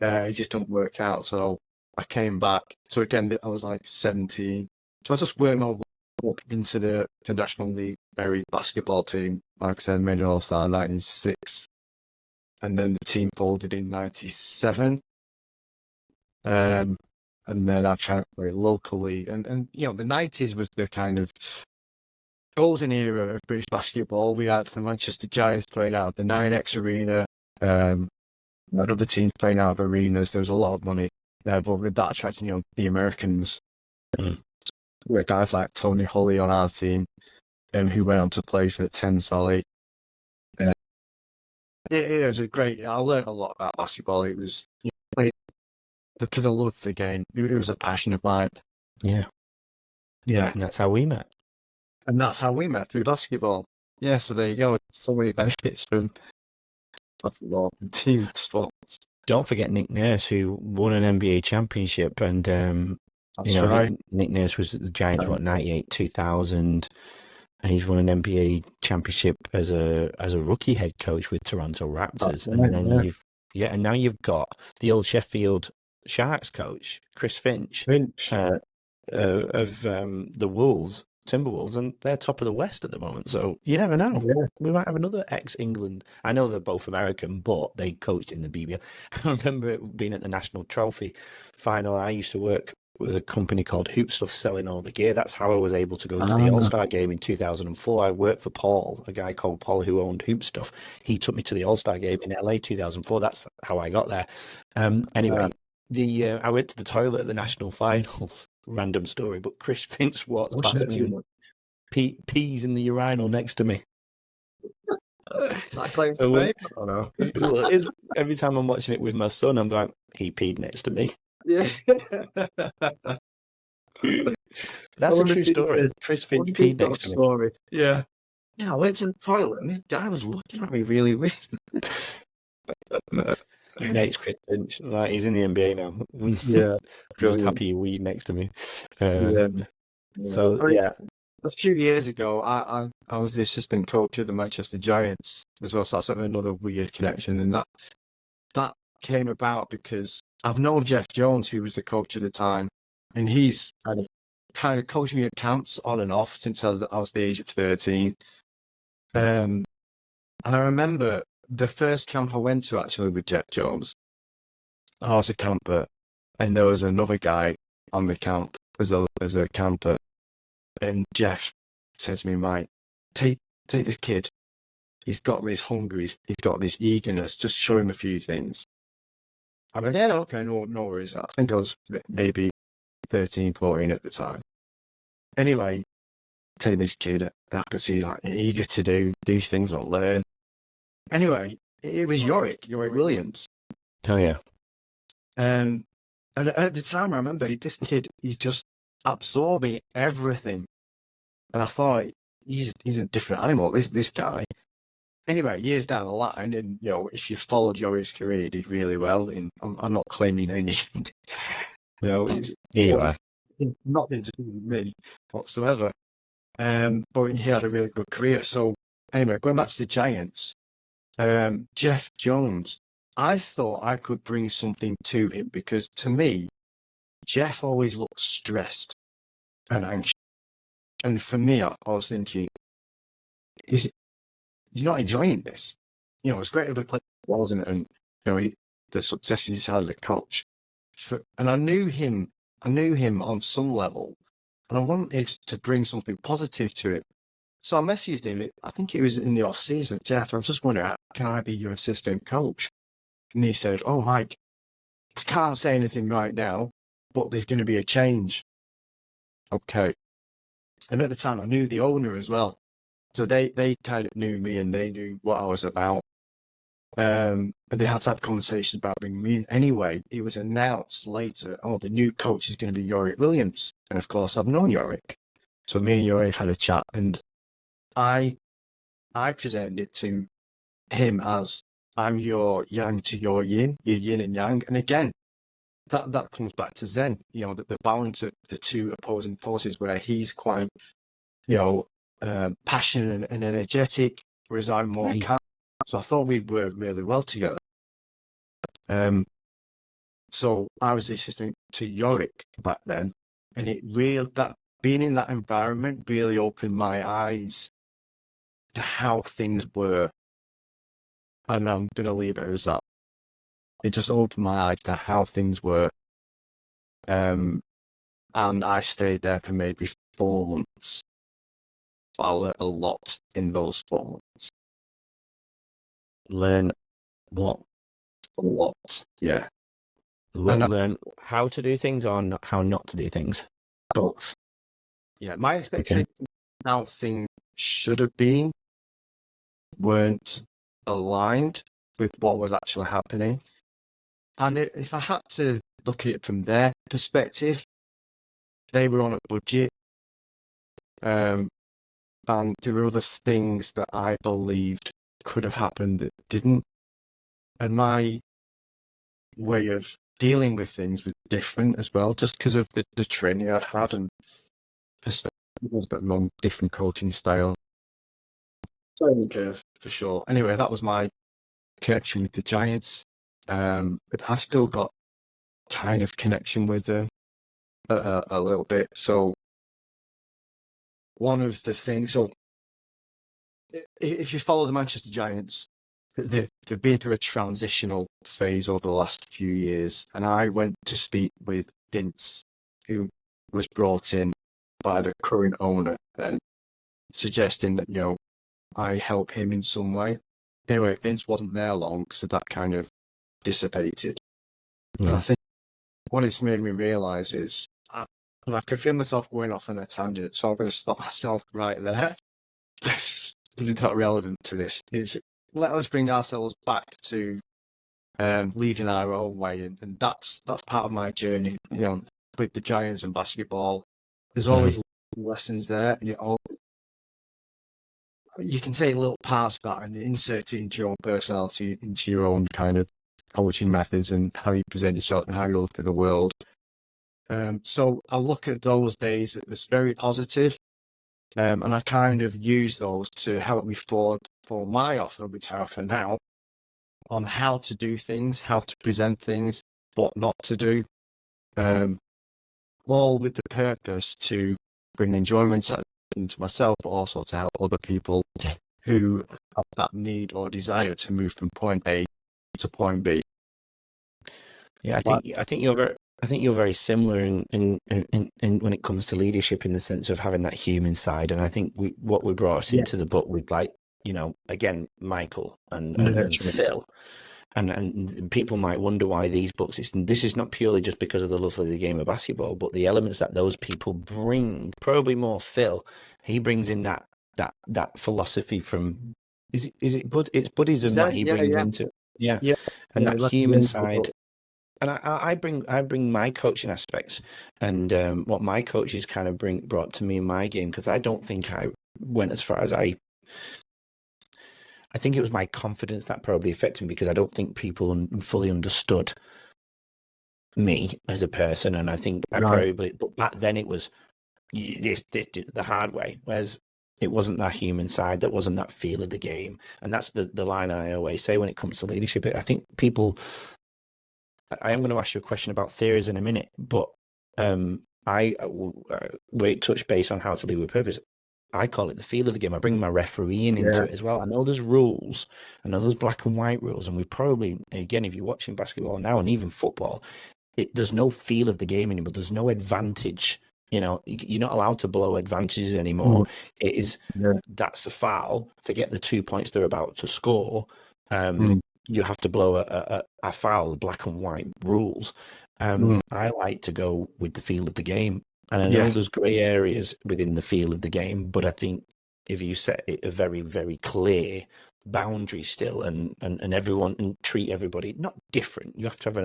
It just didn't work out. So I came back. So again, I was like 17. So I just worked my way up into the National League Berry basketball team. Like I said, made an All-Star in 1996. And then the team folded in 97. And then I tried to play locally. And you know, the 90s was the kind of golden era of British basketball. We had the Manchester Giants playing out of the 9X Arena. Other teams playing out of arenas. There was a lot of money there, but with that attracting, you know, the Americans. Were guys like Tony Holly on our team, who went on to play for the Thames Valley. It was a great. I learned a lot about basketball. It was, you know, because I loved the game. It was a passion of mine. Yeah. And that's how we met. And that's how we met, through basketball. Yeah, so there you go. So many benefits from basketball and team sports. Don't forget Nick Nurse, who won an NBA championship, and That's right. Nick Nurse was at the Giants, 98, 2000, and he's won an NBA championship as a rookie head coach with Toronto Raptors. Right, and then and now you've got the old Sheffield Sharks coach, Chris Finch. Of the Wolves, Timberwolves, and they're top of the West at the moment. So you never know. Yeah. We might have another ex-England. I know they're both American, but they coached in the BBL. I remember it being at the National Trophy final. I used to work with a company called Hoop Stuff selling all the gear. That's how I was able to go to the All-Star game in 2004. I worked for Paul, a guy called Paul who owned Hoop Stuff. He took me to the All-Star game in LA 2004. That's how I got there. Anyway, I went to the toilet at the national finals. Random story, but Chris Finch walked past me and pees in the urinal next to me. That claims to fame? Oh no. Well, every time I'm watching it with my son, I'm going, he peed next to me. Yeah. That's a true story. Chris Finch peed next to me. Story. Yeah. Yeah, I went to the toilet and this guy was looking at me really weird. Nate's Chris Finch. Like, he's in the NBA now. Yeah. Just happy you weed next to me. So, a few years ago, I was the assistant coach of the Manchester Giants as well, so that's another weird connection. And that came about because I've known Jeff Jones, who was the coach at the time, and he's kind of coached me at camps on and off since I was the age of 13. And I remember the first camp I went to, actually, with Jeff Jones, I was a camper, and there was another guy on the camp as a camper. And Jeff said to me, Mike, take this kid. He's got this hunger. He's got this eagerness. Just show him a few things. I went, yeah, okay, no worries. I think I was maybe 13, 14 at the time. Anyway, take this kid that I could see, like, eager to do things or learn. Anyway, it was Yorick Williams. Oh, yeah. And at the time, I remember this kid, he's just absorbing everything. And I thought, he's a different animal, this guy. Anyway, years down the line, and, you know, if you followed Yorick's career, he did really well. And I'm not claiming any, you know, nothing to do with me whatsoever. But he had a really good career. So anyway, going back to the Giants, Jeff Jones, I thought I could bring something to him because to me, Jeff always looked stressed and anxious. And for me, I was thinking, you're not enjoying this. You know, it's great to play balls and you know, the successes he's had as a coach. And I knew him on some level, and I wanted to bring something positive to him. So I messaged him, I think it was in the off season, Jeff, I was just wondering, can I be your assistant coach? And he said, oh, Mike, I can't say anything right now, but there's going to be a change. Okay. And at the time, I knew the owner as well. So they kind of knew me and they knew what I was about. And they had to have conversations about bringing me in. Anyway, it was announced later, the new coach is going to be Yorick Williams. And of course, I've known Yorick. So me and Yorick had a chat, and I I presented it to him as I'm your yang to your yin, your yin and yang. And again, that comes back to Zen, the balance of the two opposing forces where he's quite, passionate and energetic, whereas I'm more calm. So I thought we worked really well together. So I was the assistant to Yorick back then, and being in that environment really opened my eyes to how things were. And I'm going to leave it as that. It just opened my eyes to how things were. And I stayed there for maybe 4 months. I learned a lot in those 4 months. Learn what? A lot, yeah. Learn how to do things or how not to do things? Both. Yeah, my expectations how things should have been weren't aligned with what was actually happening. And if I had to look at it from their perspective, they were on a budget. And there were other things that I believed could have happened that didn't. And my way of dealing with things was different as well, just because of the training I'd had and perspectives, but among different coaching style. Learning curve, for sure. Anyway, that was my connection with the Giants. But I still got kind of connection with them a little bit. So one of the things, so if you follow the Manchester Giants, they've been through a transitional phase over the last few years. And I went to speak with Vince, who was brought in by the current owner, and suggesting that, I help him in some way. Anyway, Vince wasn't there long, so that kind of dissipated. Yeah. And I think what it's made me realise is I could feel myself going off on a tangent, so I'm going to stop myself right there. Because it's not relevant to this. Let us bring ourselves back to leading our own way, and that's part of my journey. With the Giants and basketball, there's always lessons there, and you can take little parts of that and insert it into your own personality, into your own kind of coaching methods and how you present yourself and how you look at the world. So I look at those days as very positive, and I kind of use those to help me for my offer, which I offer now, on how to do things, how to present things, what not to do, all with the purpose to bring enjoyment into myself, but also to help other people who have that need or desire to move from point A to point B. Yeah, I think you're very similar in when it comes to leadership, in the sense of having that human side. And I think what we brought us into the book with, like, again, Michael and Phil. And people might wonder why these books. This is not purely just because of the love of the game of basketball, but the elements that those people bring. Probably more Phil. He brings in that philosophy from. Is it it's Buddhism Zen, that he brings into and that human side. And I bring my coaching aspects and what my coaches kind of brought to me in my game, because I don't think I went as far as I think it was my confidence that probably affected me, because I don't think people fully understood me as a person. And I think but back then it was this the hard way, whereas it wasn't that human side, that wasn't that feel of the game. And that's the line I always say when it comes to leadership. I think people, I am going to ask you a question about theories in a minute, but we touch base on how to lead with purpose. I call it the feel of the game. I bring my refereeing into it as well. I know there's rules. I know there's black and white rules. And we probably, again, if you're watching basketball now and even football, there's no feel of the game anymore. There's no advantage. You're not allowed to blow advantages anymore. It is, that's a foul. Forget the 2 points they're about to score. You have to blow a foul, black and white rules. I like to go with the feel of the game. And I know there's grey areas within the feel of the game, but I think if you set it a very, very clear boundary still, and everyone, and treat everybody not different, you have to have an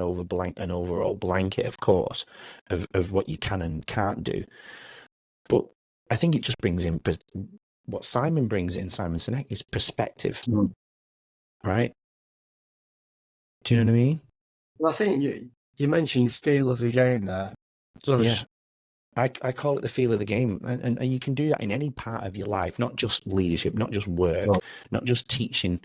overall blanket, of course, of what you can and can't do. But I think it just brings in what Simon brings in, Simon Sinek, is perspective, Mm. right? Do you know what I mean? Well, I think you mentioned feel of the game there. Yeah. I call it the feel of the game. And you can do that in any part of your life, not just leadership, not just work, Oh. not just teaching,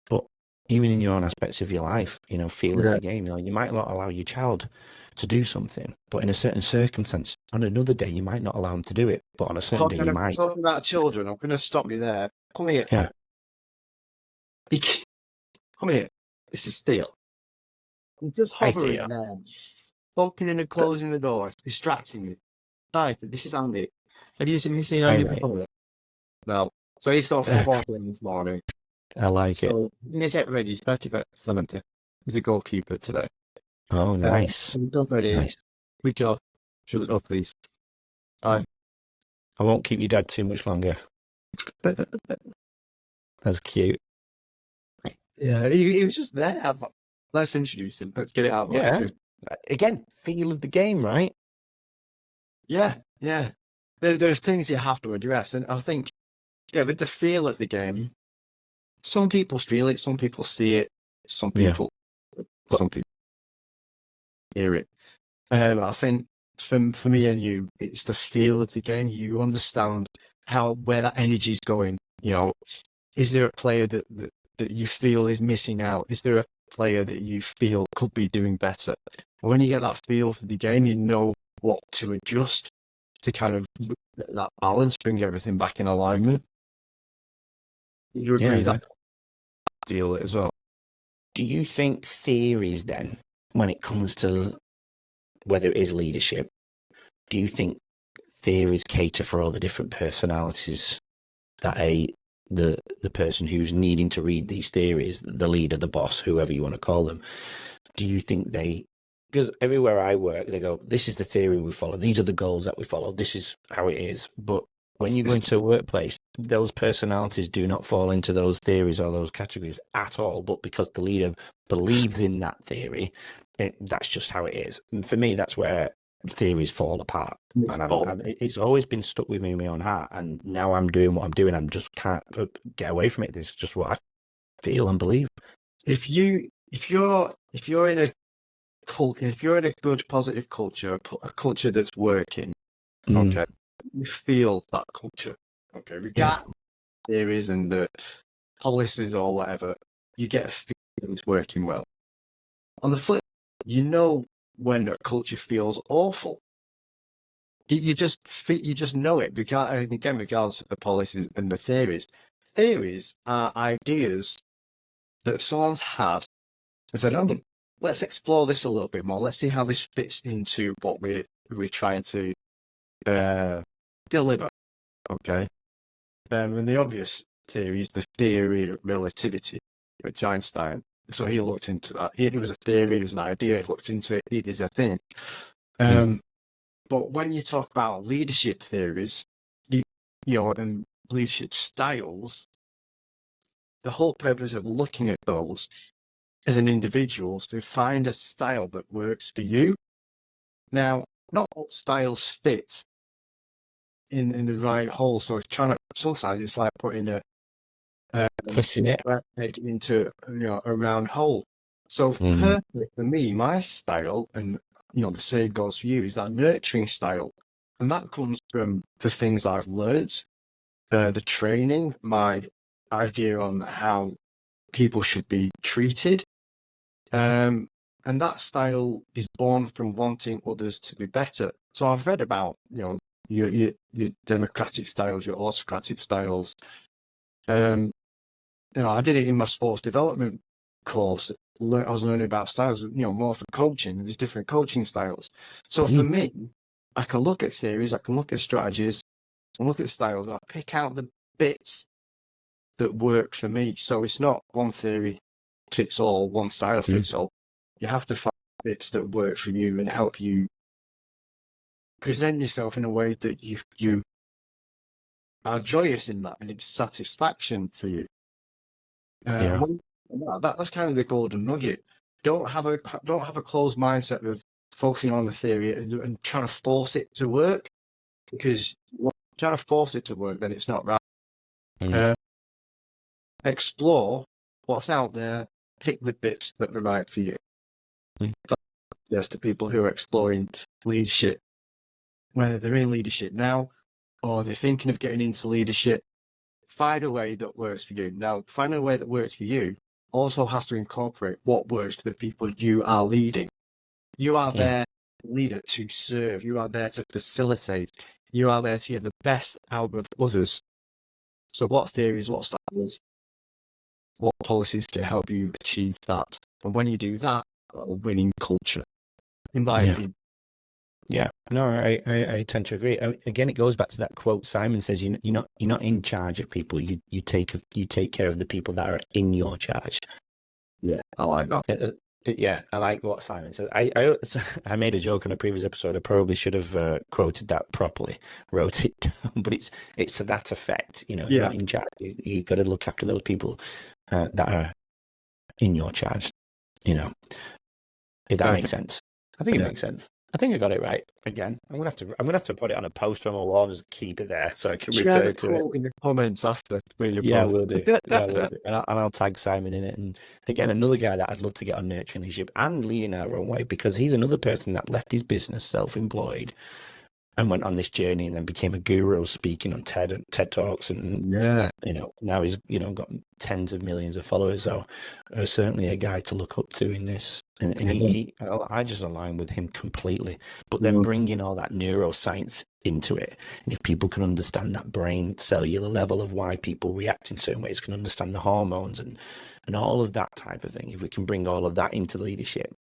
but even in your own aspects of your life, feel of the game. You might not allow your child to do something, but in a certain circumstance, on another day, you might not allow them to do it, but on a certain day, you might. Talking about children, I'm going to stop you there. Come here. Yeah. Come here. This is Theo. I'm just hovering there, opening and closing the door, distracting you. Hi, this is Andy. Have you seen Andy before? No. So he's got a football game this morning. I like it. So you need to get ready. 70. He's a goalkeeper today. Oh, nice. Done ready. Nice. Good job. Shut it up, please. I won't keep your dad too much longer. That's cute. Yeah, he was just there. Let's introduce him. Let's get it out. Yeah. Again, feel of the game, right? Yeah. There's things you have to address, and I think, with the feel of the game, some people feel it, some people see it, some people hear it. I think for me and you, it's the feel of the game. You understand where that energy is going. Is there a player that you feel is missing out? Is there a player that you feel could be doing better? When you get that feel for the game, you know what to adjust to kind of that balance, bring everything back in alignment. You agree that deal as well? Do you think theories then, when it comes to whether it is leadership, do you think theories cater for all the different personalities that the person who's needing to read these theories, the leader, the boss, whoever you want to call them, do you think because everywhere I work, they go, this is the theory we follow, these are the goals that we follow, this is how it is. But when you go into a workplace, those personalities do not fall into those theories or those categories at all. But because the leader believes in that theory, that's just how it is. And for me, that's where theories fall apart. And it's always been stuck with me in my own heart. And now I'm doing what I'm doing. I just can't get away from it. This is just what I feel and believe. If you're in a culture, if you're in a good, positive culture, a culture that's working, okay, you feel that culture, okay, regardless of theories and the policies or whatever, you get a feeling it's working well. On the flip, when a culture feels awful. You just know it. Regardless of the policies and the theories. Theories are ideas that someone's had and said, "Oh, let's explore this a little bit more. Let's see how this fits into what we're trying to deliver." Okay. And the obvious theory is the theory of relativity, which Einstein. So he looked into that. It was a theory, it was an idea. He looked into it. It is a thing. But when you talk about leadership theories, and leadership styles, the whole purpose of looking at those as an individual is to find a style that works for you. Now, not all styles fit in the right hole, so it's sometimes it's like putting twisting it into a round hole. So personally, for me, my style, and the same goes for you, is that nurturing style, and that comes from the things I've learned, the training, my idea on how people should be treated, and that style is born from wanting others to be better. So I've read about your democratic styles, your autocratic styles. I did it in my sports development course. I was learning about styles, more for coaching. There's different coaching styles. So for me, I can look at theories, I can look at strategies, and look at styles, and I pick out the bits that work for me. So it's not one theory fits all, one style fits all. You have to find bits that work for you and help you present yourself in a way that you are joyous in that, and it's satisfaction for you. That's kind of the golden nugget. Don't have a closed mindset of focusing on the theory and trying to force it to work, because if you're trying to force it to work, then it's not right. Uh, explore what's out there, pick the bits that are right for you. Yes, to people who are exploring leadership, whether they're in leadership now or they're thinking of getting into leadership, find a way that works for you. Now, finding a way that works for you also has to incorporate what works for the people you are leading. You are there, leader, to serve. You are there to facilitate. You are there to get the best out of others. So what theories, what styles, what policies can help you achieve that? And when you do that, a winning culture, in my opinion. Yeah, no, I tend to agree. Again, it goes back to that quote. Simon says, "You're not in charge of people. You take care of the people that are in your charge." Yeah, I like that. Yeah, I like what Simon said. I made a joke on a previous episode. I probably should have quoted that properly, wrote it down, but it's to that effect. You're not in charge. You got to look after those people that are in your charge. If that makes sense. I think it makes sense. I think I got it right. Again, I'm gonna have to put it on a poster on my wall and just keep it there so I can refer to it in the comments after. Yeah, we'll do. Yeah, we'll do. And I'll tag Simon in it. And again, another guy that I'd love to get on nurturing leadership and leading our own way, because he's another person that left his business self-employed and went on this journey and then became a guru speaking on TED Talks. And now he's got tens of millions of followers. So certainly a guy to look up to in this. And I just align with him completely. But then bringing all that neuroscience into it, and if people can understand that brain cellular level of why people react in certain ways, can understand the hormones and all of that type of thing, if we can bring all of that into leadership,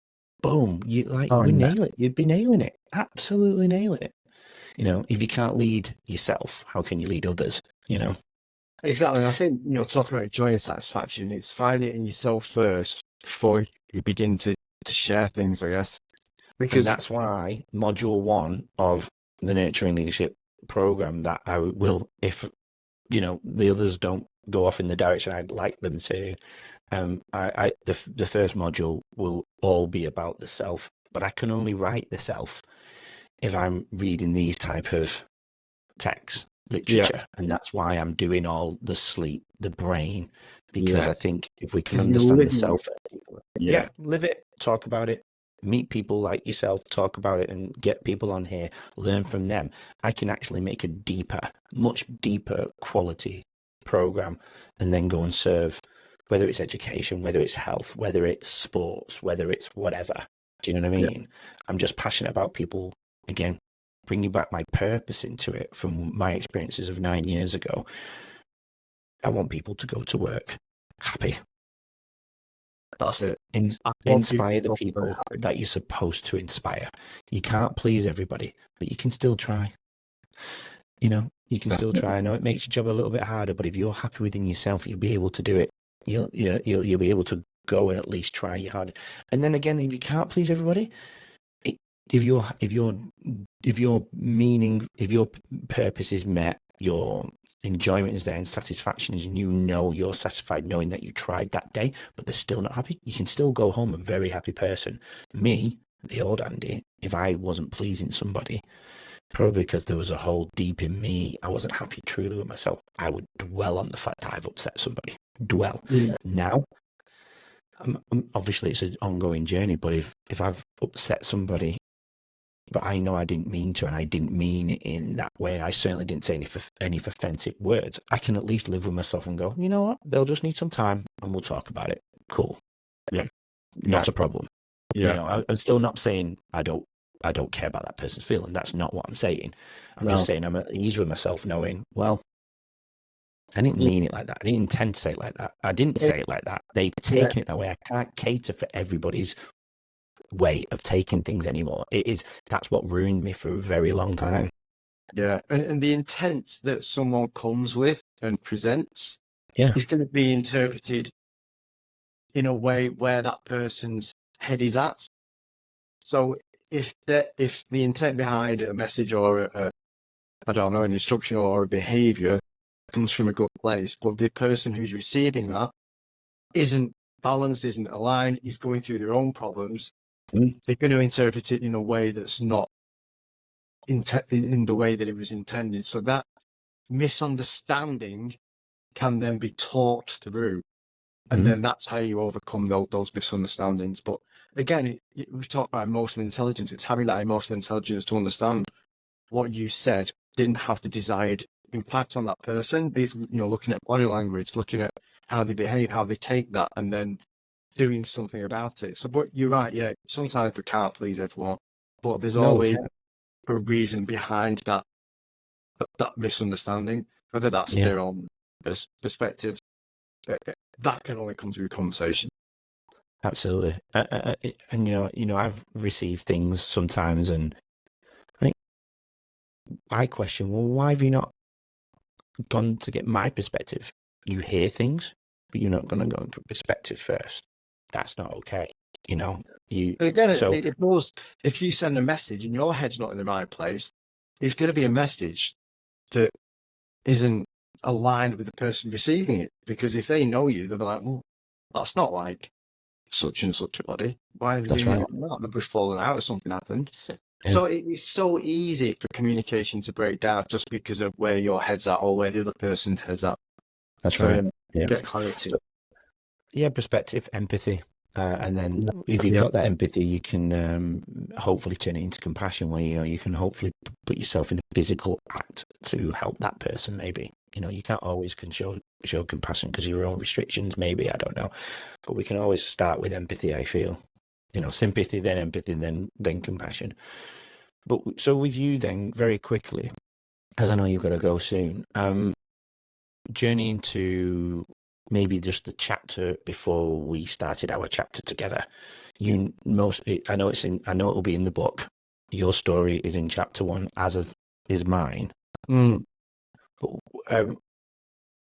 boom, we nail it. You'd be nailing it, absolutely nailing it. If you can't lead yourself, how can you lead others? Exactly. And I think talking about joy and satisfaction, it's finding it in yourself first before you begin to share things, I guess. Because that's why module 1 of the Nurturing Leadership program, that I will, if the others don't go off in the direction I'd like them to, the first module will all be about the self. But I can only write the self if I'm reading these type of texts, literature, and that's why I'm doing all the sleep, the brain, because I think if we can understand the self, live it, talk about it, meet people like yourself, talk about it, and get people on here, learn from them, I can actually make a much deeper quality program, and then go and serve, whether it's education, whether it's health, whether it's sports, whether it's whatever. Do you know what I mean? I'm just passionate about people. Again, bringing back my purpose into it from my experiences of 9 years ago. I want people to go to work happy. That's it. Inspire the people that you're supposed to inspire. You can't please everybody, but you can still try. You can still try. I know it makes your job a little bit harder, but if you're happy within yourself, you'll be able to do it. You'll be able to go and at least try your hard. And then again, if you can't please everybody, if your purpose is met, your enjoyment is there, and satisfaction is, and you're satisfied knowing that you tried that day, but they're still not happy, you can still go home a very happy person. Me, the old Andy, if I wasn't pleasing somebody, probably because there was a hole deep in me, I wasn't happy truly with myself, I would dwell on the fact that I've upset somebody. Now, obviously it's an ongoing journey, but if I've upset somebody, but I know I didn't mean to, and I didn't mean it in that way, and I certainly didn't say any offensive words, I can at least live with myself and go, you know what, they'll just need some time and we'll talk about it. Cool. Not a problem. I'm still not saying I don't care about that person's feeling. That's not what I'm saying. I'm just saying I'm at ease with myself, knowing, well, I didn't mean it like that. I didn't intend to say it like that. I didn't say it like that. They've taken it that way. I can't cater for everybody's way of taking things anymore. That's what ruined me for a very long time. And the intent that someone comes with and presents is going to be interpreted in a way where that person's head is at. So if the intent behind a message or an instruction or a behavior comes from a good place, but the person who's receiving that isn't balanced, isn't aligned, is going through their own problems, they're going to interpret it in a way that's not in the way that it was intended. So that misunderstanding can then be taught through. And then that's how you overcome those misunderstandings. But again, we talk about emotional intelligence. It's having that emotional intelligence to understand what you said didn't have the desired impact on that person. It's, looking at body language, looking at how they behave, how they take that, and then doing something about it. So, but you're right, yeah, sometimes we can't please everyone, but there's always a reason behind that misunderstanding, whether that's their own perspective. That can only come through conversation. Absolutely. And I've received things sometimes, and I think I question, well, why have you not gone to get my perspective? You hear things, but you're not going to go into perspective first. That's not okay. And again, it goes, if you send a message and your head's not in the right place, it's going to be a message that isn't aligned with the person receiving it. Because if they know you, they'll be like, well, that's not like such and such a body. Why are they doing it like that? Maybe falling out or something happened. Yeah. So it's so easy for communication to break down just because of where your head's at or where the other person's head's at. That's right. Get clarity. Perspective, empathy. And then if you've got that empathy, you can hopefully turn it into compassion, where you can hopefully put yourself in a physical act to help that person. Maybe you can't always show compassion because of your own restrictions. Maybe, I don't know, but we can always start with empathy. I feel, sympathy, then empathy, then compassion. But so with you, then very quickly, because I know you've got to go soon. Journey into maybe just the chapter before we started our chapter together. I know it'll be in the book. Your story is in chapter 1, as is mine. But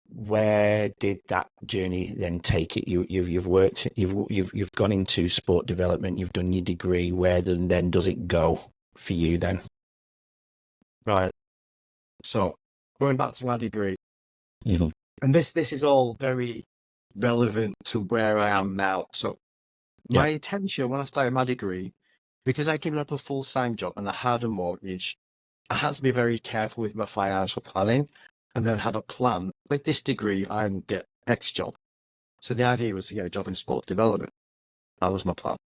where did that journey then take it? You've worked. You've gone into sport development. You've done your degree. Where then does it go for you then? Right. So going back to my degree. Mm-hmm. And this is all very relevant to where I am now. So my intention when I started my degree, because I gave up a full-time job and I had a mortgage, I had to be very careful with my financial planning, and then had a plan. With this degree, I would get X job. So the idea was to get a job in sports development. That was my plan.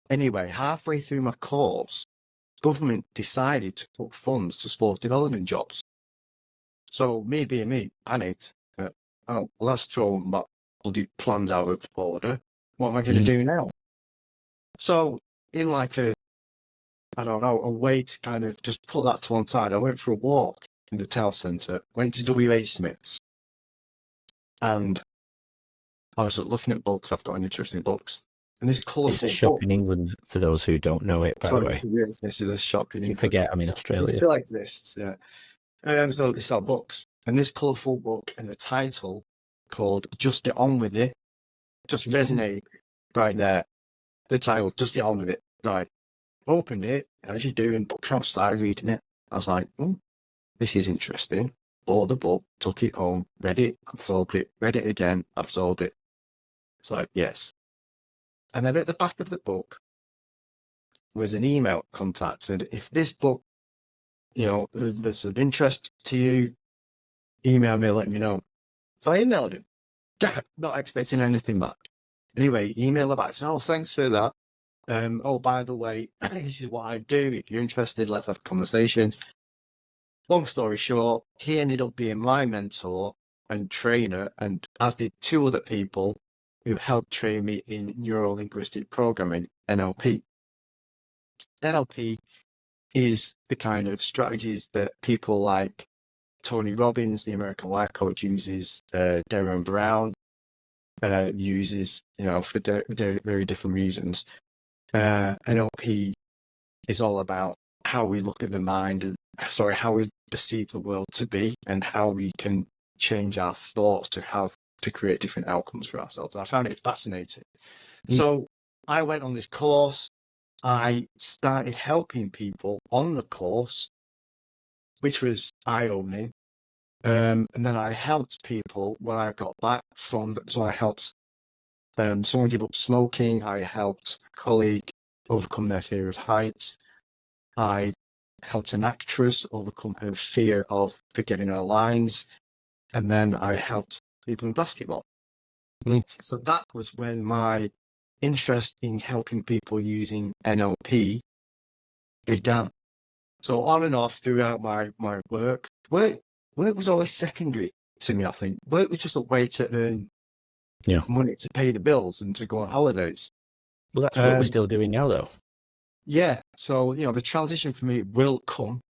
Anyway, halfway through my course, government decided to put funds to sports development jobs. So me being me, panicked. Let's throw my bloody plans out of order. What am I going to do now? So in like a way to kind of just put that to one side, I went for a walk in the town centre, went to W.A. Smith's, and I was looking at books. I've got an interest in books. And this colourful It's a shop in England, for those who don't know it, by the way. Yes, this is a shop in England. Forget I'm in Australia. It still exists, yeah. So they sell books. And this colourful book and the title called Just Get On With It just resonated right there. The title, Just Get On With It. Right. Opened it, as you do in bookshops, started reading it. I was like, this is interesting. Bought the book, took it home, read it, absorbed it, read it again, absorbed it. It's like, yes. And then at the back of the book was an email contact. Said, if this book, there's of interest to you, email me, let me know. So I emailed him, not expecting anything back. Anyway, email back, said, thanks for that. By the way, this is what I do. If you're interested, let's have a conversation. Long story short, he ended up being my mentor and trainer, and as did 2 other people who helped train me in neuro-linguistic programming, NLP. NLP is the kind of strategies that people like Tony Robbins, the American life coach, uses, Darren Brown uses, for very different reasons. NLP is all about how we look at the mind, how we perceive the world to be, and how we can change our thoughts to create different outcomes for ourselves. I found it fascinating. So I went on this course. I started helping people on the course, which was eye-opening. And then I helped people when I got back so I helped someone give up smoking. I helped a colleague overcome their fear of heights. I helped an actress overcome her fear of forgetting her lines. and then I helped people in basketball. Mm. So that was when my interest in helping people using NLP began. So on and off throughout my work was always secondary to me, I think. Work was just a way to earn money to pay the bills and to go on holidays. Well, that's what we're still doing now, though. Yeah. So, the transition for me will come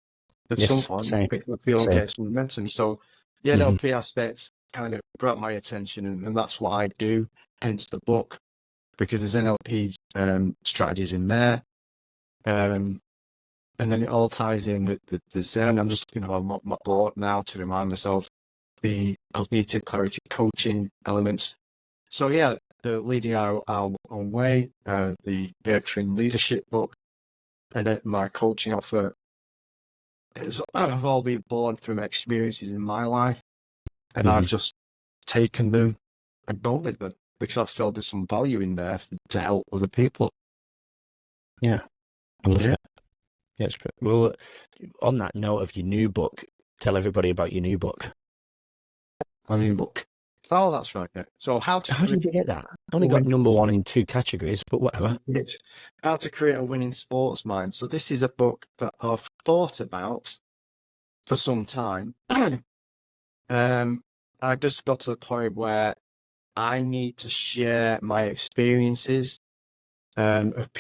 at some point. Same. If we don't get some momentum. So the NLP aspects kind of brought my attention, and that's what I do, hence the book, because there's NLP strategies in there. And then it all ties in with the Zen. I'm just looking at my board now to remind myself the cognitive clarity coaching elements. So yeah, the leading our own way, the nurturing leadership book, and then my coaching offer. Have all been born from experiences in my life, and I've just taken them and gone with them because I felt there's some value in there to help other people. Yeah, I love it. Yes, well, on that note of your new book, tell everybody about your new book. My new book. Oh, that's right. Yeah. So how did you get that? I only got number 1 in 2 categories, but whatever. How to create a winning sports mind. So this is a book that I've thought about for some time. I just got to the point where I need to share my experiences of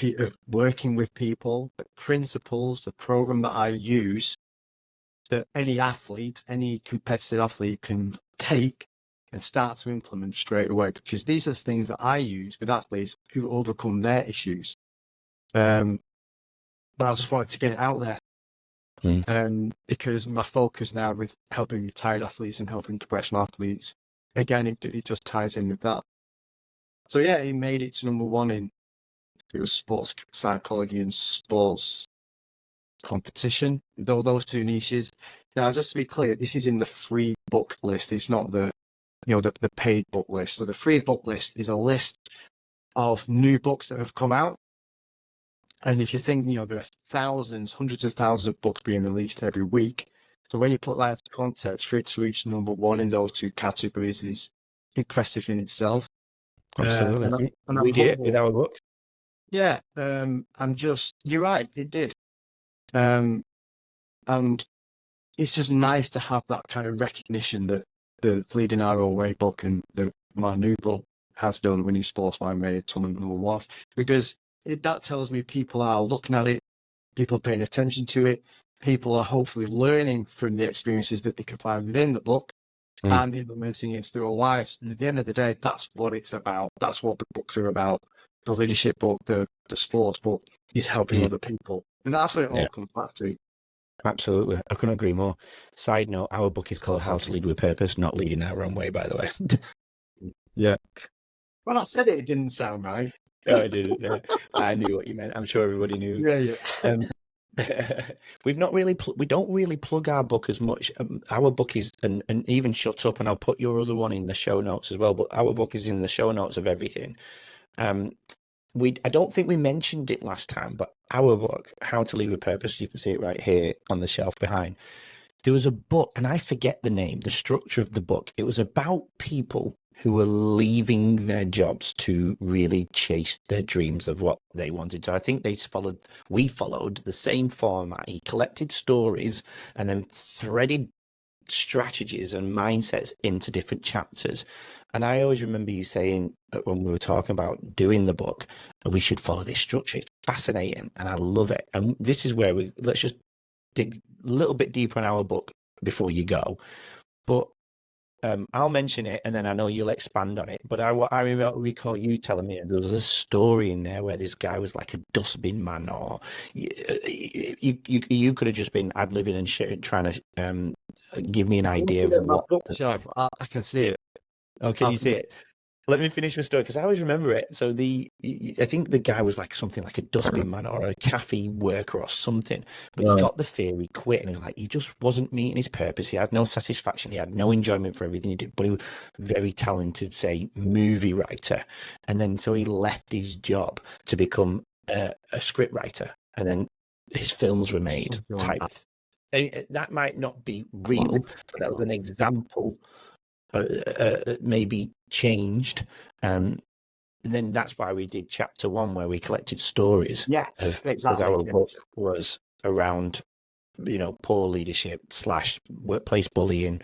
working with people, the principles, the program that I use that any athlete, any competitive athlete can take and start to implement straight away, because these are things that I use with athletes who overcome their issues. But I just wanted to get it out there. Because my focus now with helping retired athletes and helping professional athletes, again, it just ties in with that. So yeah, he made it to number 1 in it was sports psychology and sports competition, those 2 niches. Now, just to be clear, this is in the free book list. It's not the paid book list. So the free book list is a list of new books that have come out. And if you think, there are thousands, hundreds of thousands of books being released every week. So when you put that into context, for it to reach number 1 in those 2 categories is impressive in itself. Absolutely. And we did it with our book. Yeah. You're right, it did. And it's just nice to have that kind of recognition that the Leading Our Own Way book and my new book has done, Winning Sports Mind, made it to number 1, because that tells me people are looking at it, people are paying attention to it, people are hopefully learning from the experiences that they can find within the book and implementing it through their lives. And at the end of the day, that's what it's about. That's what the books are about. The leadership book, the sports book is helping other people. And that's what it all comes back to. Absolutely. I couldn't agree more. Side note, our book is called How to Lead with Purpose, not Leading Our Own Way, by the way. Yeah. When I said it didn't sound right. No, I didn't. No. I knew what you meant. I'm sure everybody knew. Yeah. We don't really plug our book as much. Our book is, and even Shut Up, and I'll put your other one in the show notes as well, but our book is in the show notes of everything. I don't think we mentioned it last time, but our book, How to Lead with Purpose, you can see it right here on the shelf behind. There was a book, and I forget the name, the structure of the book. It was about people who were leaving their jobs to really chase their dreams of what they wanted. So I think we followed the same format. He collected stories and then threaded strategies and mindsets into different chapters. And I always remember you saying when we were talking about doing the book, we should follow this structure. It's fascinating and I love it. And this is where let's just dig a little bit deeper in our book before you go. But I'll mention it, and then I know you'll expand on it. But I recall you telling me there was a story in there where this guy was like a dustbin man, or you could have just been ad-libbing and shit, trying to give me an idea of what. I can see it. Oh, can you see it? Let me finish my story because I always remember it. So I think the guy was like something like a dustbin man or a cafe worker or something, but he got the fear, he quit, and he was like, he just wasn't meeting his purpose. He had no satisfaction. He had no enjoyment for everything he did, but he was very talented, say, movie writer. And then so he left his job to become a script writer, and then his films were made. That might not be real, but that was an example, maybe changed. Then that's why we did chapter 1, where we collected stories Yes, of, because exactly. our book Yes. was around, poor leadership / workplace bullying,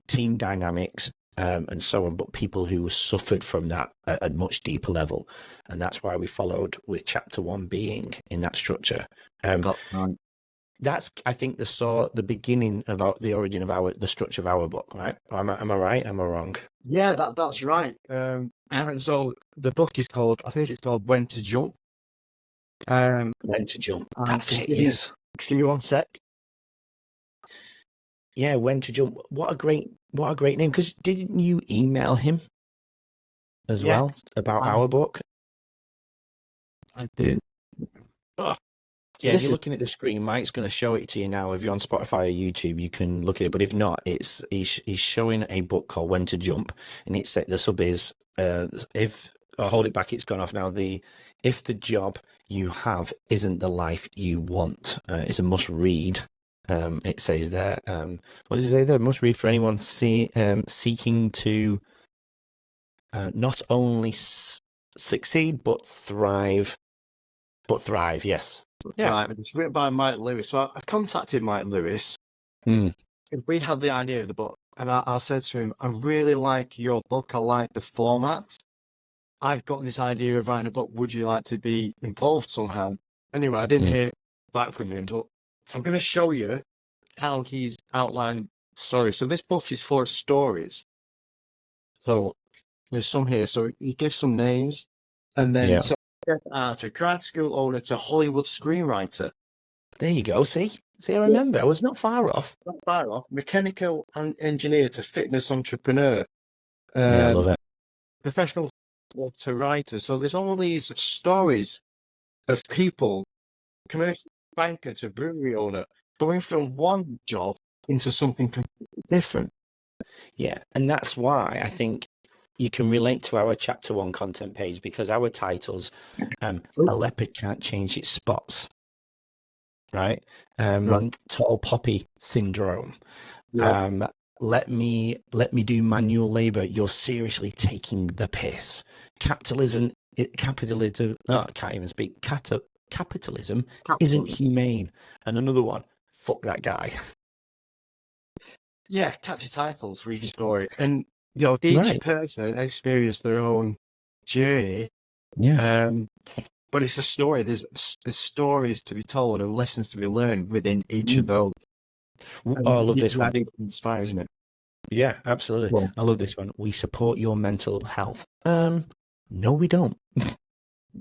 team dynamics, and so on, but people who suffered from that at a much deeper level. And that's why we followed with chapter 1 being in that structure. That's right. That's, I think, the beginning of the origin of the structure of our book, right? Am I right? Am I wrong? Yeah, that's right. And so the book is called, I think it's called When to Jump. When to jump. And That's just it. Yes. give me one sec. Yeah, when to jump. What a great name. Because didn't you email him as well Yes, about our book? I did. Oh, so Yeah, if this you're is, looking at the screen, Mike's going to show it to you now. If you're on Spotify or YouTube, you can look at it. But if not, he's showing a book called When to Jump, and it's the sub is if I'll hold it back, it's gone off now. If the job you have isn't the life you want, it's a must read. It says there. What does it say there? Must read for anyone seeking to not only succeed but thrive. But thrive, yes. yeah, right. It's written by Mike Lewis. So I contacted Mike Lewis. Hmm. We had the idea of the book, and I said to him, I really like your book. I like the format. I've got this idea of writing a book. Would you like to be involved somehow? Anyway, I didn't hear back from him, but I'm going to show you how he's outlined the story. So this book is for stories. So there's some here. So he gives some names, and then Yeah. so to grad school owner to Hollywood screenwriter. There you go. See, I remember. I was not far off. Not far off. Mechanical engineer to fitness entrepreneur. Yeah, I love it. Professional to writer. So there's all these stories of people, commercial banker to brewery owner, going from one job into something completely different. Yeah, and that's why I think you can relate to our chapter 1 content page, because our titles, a leopard can't change its spots, right? Right. Tall poppy syndrome. Yeah. Let me do manual labor. You're seriously taking the piss. Capitalism. Oh, I can't even speak. Capitalism isn't humane. And another one. Fuck that guy. Yeah, catchy titles, read your story. And each Right. person experience their own journey. Yeah. But it's a story. There's stories to be told and lessons to be learned within each of those. Oh, I love this one. That inspires, isn't it? Yeah, absolutely. Well, I love this one. We support your mental health. No, we don't.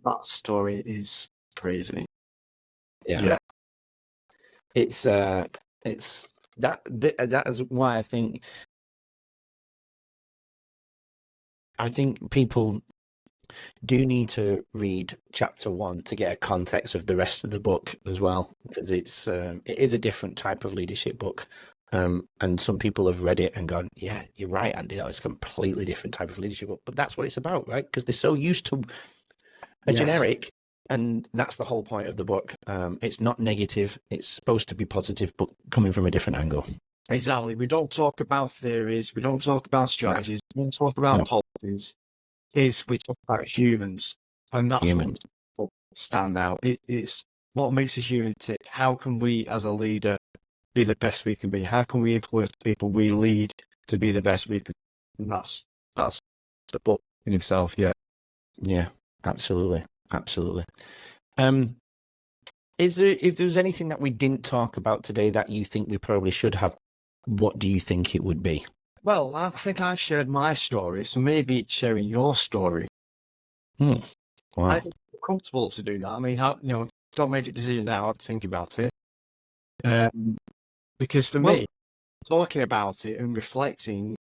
that story is crazy. Yeah. Yeah. It's that is why I think people do need to read chapter 1 to get a context of the rest of the book as well, because it is a different type of leadership book. And some people have read it and gone, yeah, you're right, Andy, that was a completely different type of leadership book. But that's what it's about, right? Because they're so used to a generic, and that's the whole point of the book. It's not negative, it's supposed to be positive, but coming from a different angle. Exactly. We don't talk about theories. We don't talk about strategies. We don't talk about policies. We talk about humans. And that's what stand out. It's what makes a human tick. How can we, as a leader, be the best we can be? How can we influence people we lead to be the best we can? And that's the book in itself. Yeah. Yeah, absolutely. If there's anything that we didn't talk about today that you think we probably should have, what do you think it would be? Well, I think I shared my story, so maybe it's sharing your story. Wow. I'm comfortable to do that. I mean, don't make a decision now. I'd think about it. Because for me, talking about it and reflecting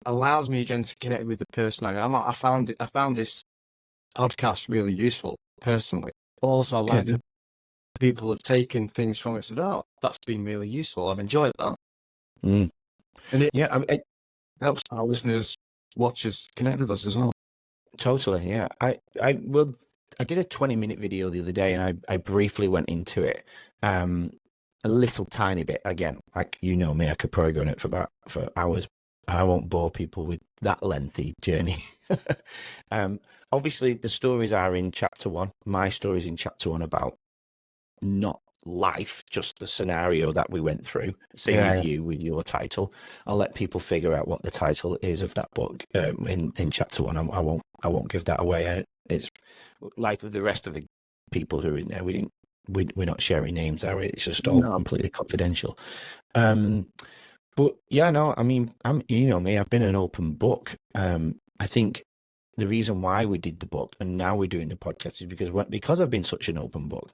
allows me again to connect with the person I found this podcast really useful personally. Also, I like to people have taken things from it and said, "Oh, that's been really useful. I've enjoyed that." And it helps our listeners, watchers connect with us as well. Totally, yeah. I did a 20-minute video the other day, and I briefly went into it. a little tiny bit. Again, like you know me, I could probably go on it for hours. I won't bore people with that lengthy journey. um, Obviously, the stories are in chapter 1. My story's in chapter 1 about not life, just the scenario that we went through. Same with you, with your title. I'll let people figure out what the title is of that book in chapter 1. I won't give that away. It's like with the rest of the people who are in there. We're not sharing names, are we? It's just all completely confidential. But yeah, no, I mean, you know me, I've been an open book. I think the reason why we did the book and now we're doing the podcast is because I've been such an open book.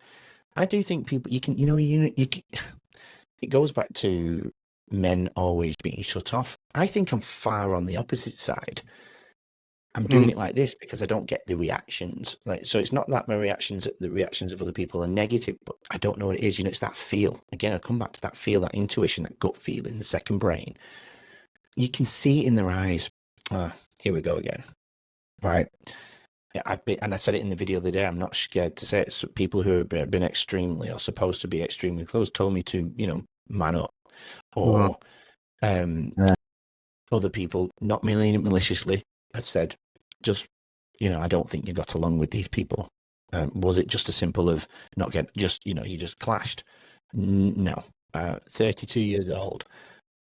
I do think people, you can, it goes back to men always being shut off. I think I'm far on the opposite side. I'm doing it like this because I don't get the reactions. So it's not that the reactions of other people are negative, but I don't know what it is. It's that feel. Again, I come back to that feel, that intuition, that gut feeling, the second brain. You can see it in their eyes. Here we go again. Right. And I said it in the video the other day, I'm not scared to say it. So people who have been extremely or supposed to be extremely close told me to, man up. Or other people, not maliciously, have said, just, I don't think you got along with these people. Was it just a simple of not getting, you just clashed? No. 32 years old,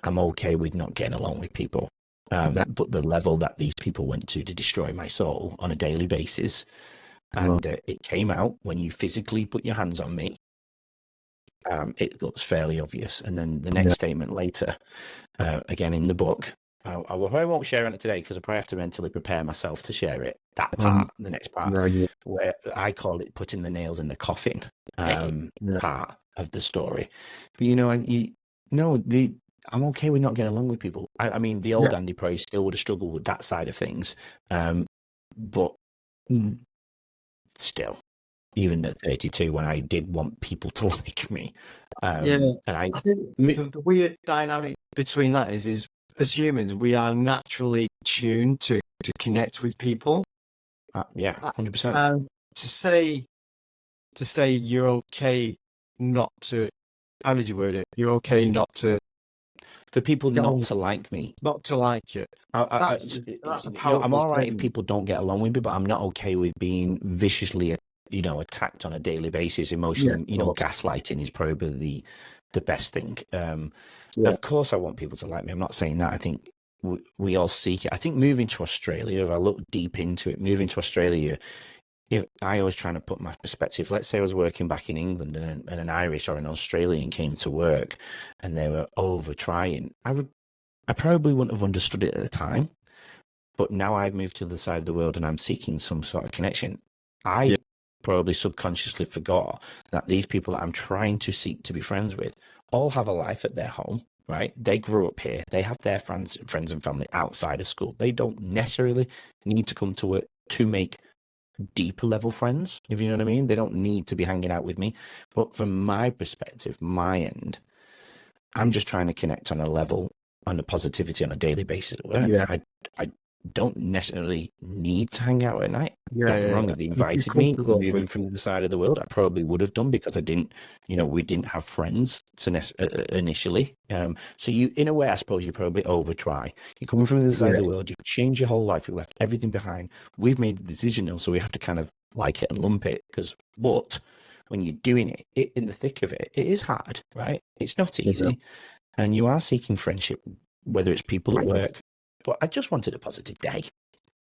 I'm okay with not getting along with people. But the level that these people went to destroy my soul on a daily basis, and it came out when you physically put your hands on me. It looks fairly obvious. And then the next statement later, again in the book, I won't share it today because I probably have to mentally prepare myself to share it. That part, the next part, where I call it putting the nails in the coffin part of the story. But I'm okay with not getting along with people. I mean, the old Andy probably still would have struggled with that side of things. But still, even at 32, when I did want people to like me. And I think the weird dynamic between that is as humans, we are naturally tuned to connect with people. 100%. And to say you're okay not to, how did you word it? You're okay not to, for people not to like me, not to like you. That's a powerful I'm all right if statement. people don't get along with me, but I'm not okay with being viciously, attacked on a daily basis. Emotionally, gaslighting is probably the best thing. Of course, I want people to like me. I'm not saying that. I think we all seek it. I think moving to Australia, if I look deep into it, moving to Australia, if I was trying to put my perspective, let's say I was working back in England and an Irish or an Australian came to work and they were over trying, I probably wouldn't have understood it at the time. But now I've moved to the side of the world and I'm seeking some sort of connection. I probably subconsciously forgot that these people that I'm trying to seek to be friends with all have a life at their home, right? They grew up here. They have their friends and family outside of school. They don't necessarily need to come to work to make deeper level friends, if you know what I mean. They don't need to be hanging out with me. But from my perspective, my end, I'm just trying to connect on a level, on the positivity on a daily basis at work. I don't necessarily need to hang out at night. Don't get me wrong, if they invited me moving from the side of the world, I probably would have done because I didn't, we didn't have friends initially. So you, in a way, I suppose you probably over try. You're coming from the other side of the world, you've changed your whole life, you've left everything behind. We've made the decision now, so we have to kind of like it and lump it. But when you're doing it in the thick of it, it is hard, right? It's not easy. And you are seeking friendship, whether it's people at work. But I just wanted a positive day.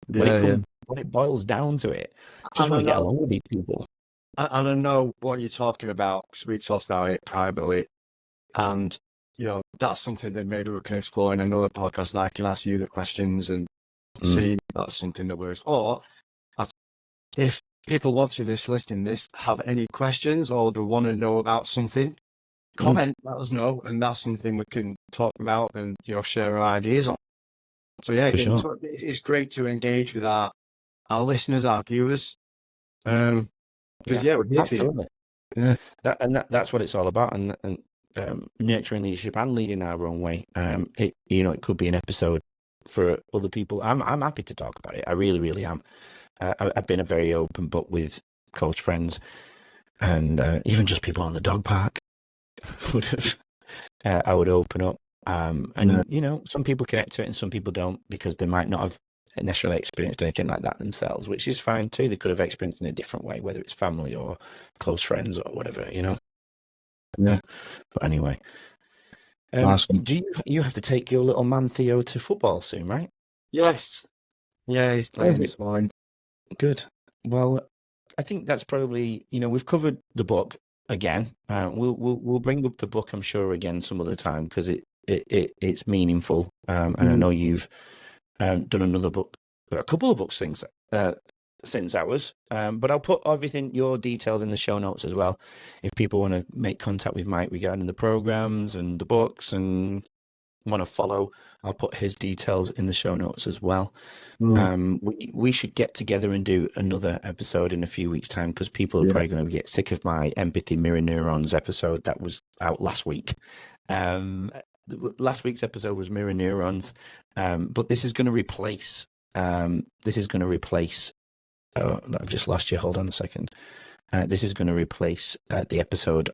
When it boils down to it, I just want to get along with these people. And I know what you're talking about because we talked about it privately. And, that's something that maybe we can explore in another podcast. And I can ask you the questions and see that's something that works. Or if people watching this, listening this, have any questions or they want to know about something, comment, let us know. And that's something we can talk about and, share our ideas on. So it's great to engage with our listeners, our viewers. We're here absolutely. That's what it's all about, and nurturing leadership and leading our own way. It could be an episode for other people. I'm happy to talk about it. I really, really am. I've been a very open book with close friends, and even just people on the dog park. would have I would open up. And you know, some people connect to it and some people don't, because they might not have necessarily experienced anything like that themselves, which is fine too. They could have experienced it in a different way, whether it's family or close friends or whatever, you know. Yeah. But anyway, Awesome. do you have to take your little man Theo to football soon, right? Yes. Yeah, he's playing this morning. Good. Well, I think that's probably, you know, we've covered the book again. We'll bring up the book, I'm sure, again some other time, because it's meaningful. And I know you've done another book, a couple of books since ours. But I'll put your details in the show notes as well, if people want to make contact with Mike regarding the programs and the books and want to follow. I'll put his details in the show notes as well. We should get together and do another episode in a few weeks' time, because people are probably going to get sick of my empathy mirror neurons episode that was out last week. Last week's episode was mirror neurons, but this is going to replace. Oh, I've just lost you. Hold on a second. This is going to replace the episode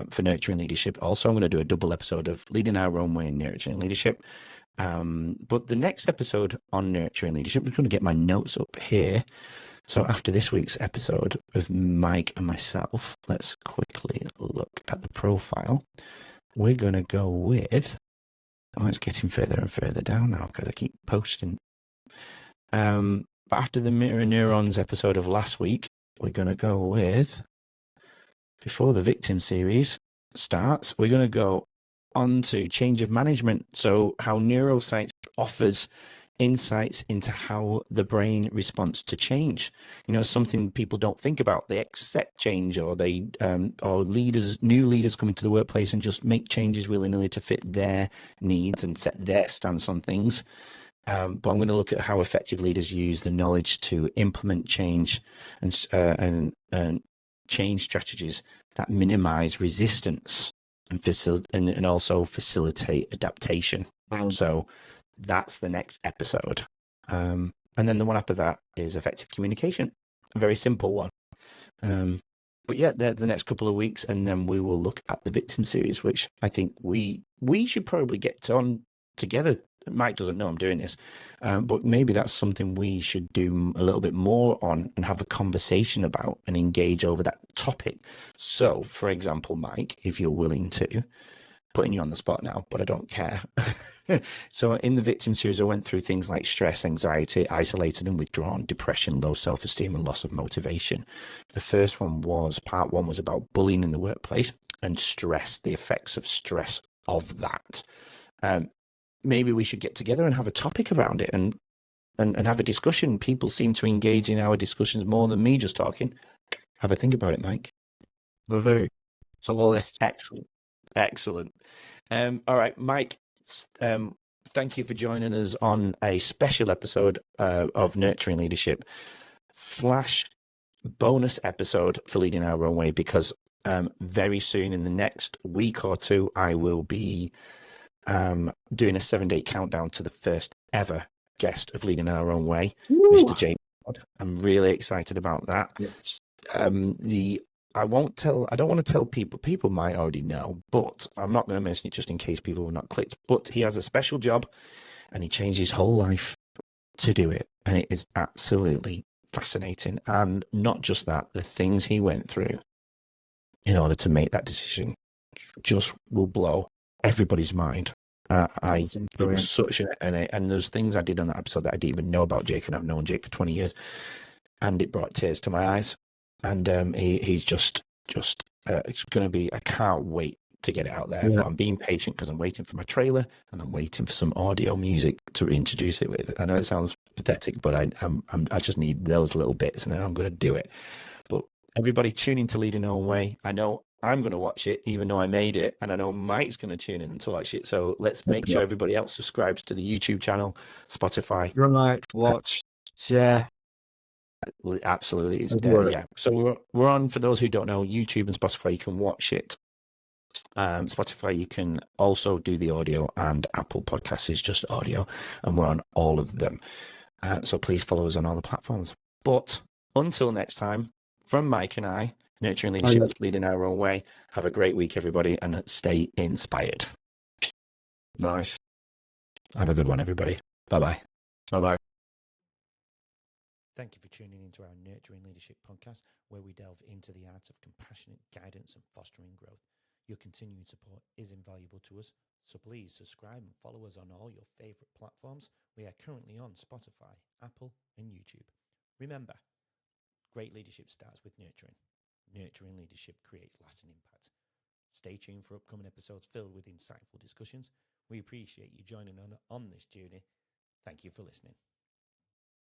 for nurturing leadership. Also, I'm going to do a double episode of leading our own way in nurturing leadership. But the next episode on nurturing leadership, I'm going to get my notes up here. So after this week's episode of Mike and myself, let's quickly look at the profile. We're going to go with... Oh, it's getting further and further down now because I keep posting. But after the mirror neurons episode of last week, we're going to go with, before the victim series starts, we're going to go on to change of management. So how neuroscience offers insights into how the brain responds to change. You know, something people don't think about. They accept change, or they, or new leaders come into the workplace and just make changes willy-nilly to fit their needs and set their stance on things. But I'm going to look at how effective leaders use the knowledge to implement change and change strategies that minimize resistance and also facilitate adaptation. So that's the next episode. And then the one after that is effective communication, a very simple one. But yeah, the next couple of weeks, and then we will look at the victim series, which I think we should probably get on together. Mike doesn't know I'm doing this, but maybe that's something we should do a little bit more on and have a conversation about and engage over that topic. So, for example, Mike, if you're willing to, putting you on the spot now, but I don't care. So in the victim series, I went through things like stress, anxiety, isolated and withdrawn, depression, low self-esteem, and loss of motivation. The first one part one was about bullying in the workplace and stress, the effects of stress of that. Maybe we should get together and have a topic around it and have a discussion. People seem to engage in our discussions more than me just talking. Have a think about it, Mike. It's a list. Excellent. All right, Mike, thank you for joining us on a special episode of Nurturing Leadership / bonus episode for Leading Our Own Way, because very soon, in the next week or two, I will be doing a 7-day countdown to the first ever guest of Leading Our Own Way, Mr. James. I'm really excited about that. Yes. I don't want to tell people might already know, but I'm not going to mention it just in case people have not clicked. But he has a special job and he changed his whole life to do it, and it is absolutely fascinating. And not just that, the things he went through in order to make that decision just will blow everybody's mind. It was such and there's things I did on that episode that I didn't even know about Jake, and I've known Jake for 20 years, and it brought tears to my eyes. And he's just it's going to be, I can't wait to get it out there. But I'm being patient because I'm waiting for my trailer and I'm waiting for some audio music to introduce it with. I know it sounds pathetic, but I just need those little bits, and then I'm going to do it. But everybody tune in to Leading Our Own Way. I know I'm going to watch it, even though I made it, and I know Mike's going to tune in to watch it. So let's make sure everybody else subscribes to the YouTube channel, Spotify. Right, watch, share. Absolutely. Yeah. So we're on, for those who don't know, YouTube and Spotify, you can watch it. Spotify, you can also do the audio, and Apple Podcasts is just audio, and we're on all of them. So please follow us on all the platforms. But until next time, from Mike and I, Nurturing leadership, leading our own way. Have a great week, everybody, and stay inspired. Nice. Have a good one, everybody. Bye-bye. Bye-bye. Thank you for tuning into our Nurturing Leadership podcast, where we delve into the art of compassionate guidance and fostering growth. Your continued support is invaluable to us, so please subscribe and follow us on all your favourite platforms. We are currently on Spotify, Apple, and YouTube. Remember, great leadership starts with nurturing. Nurturing leadership creates lasting impact. Stay tuned for upcoming episodes filled with insightful discussions. We appreciate you joining on this journey. Thank you for listening.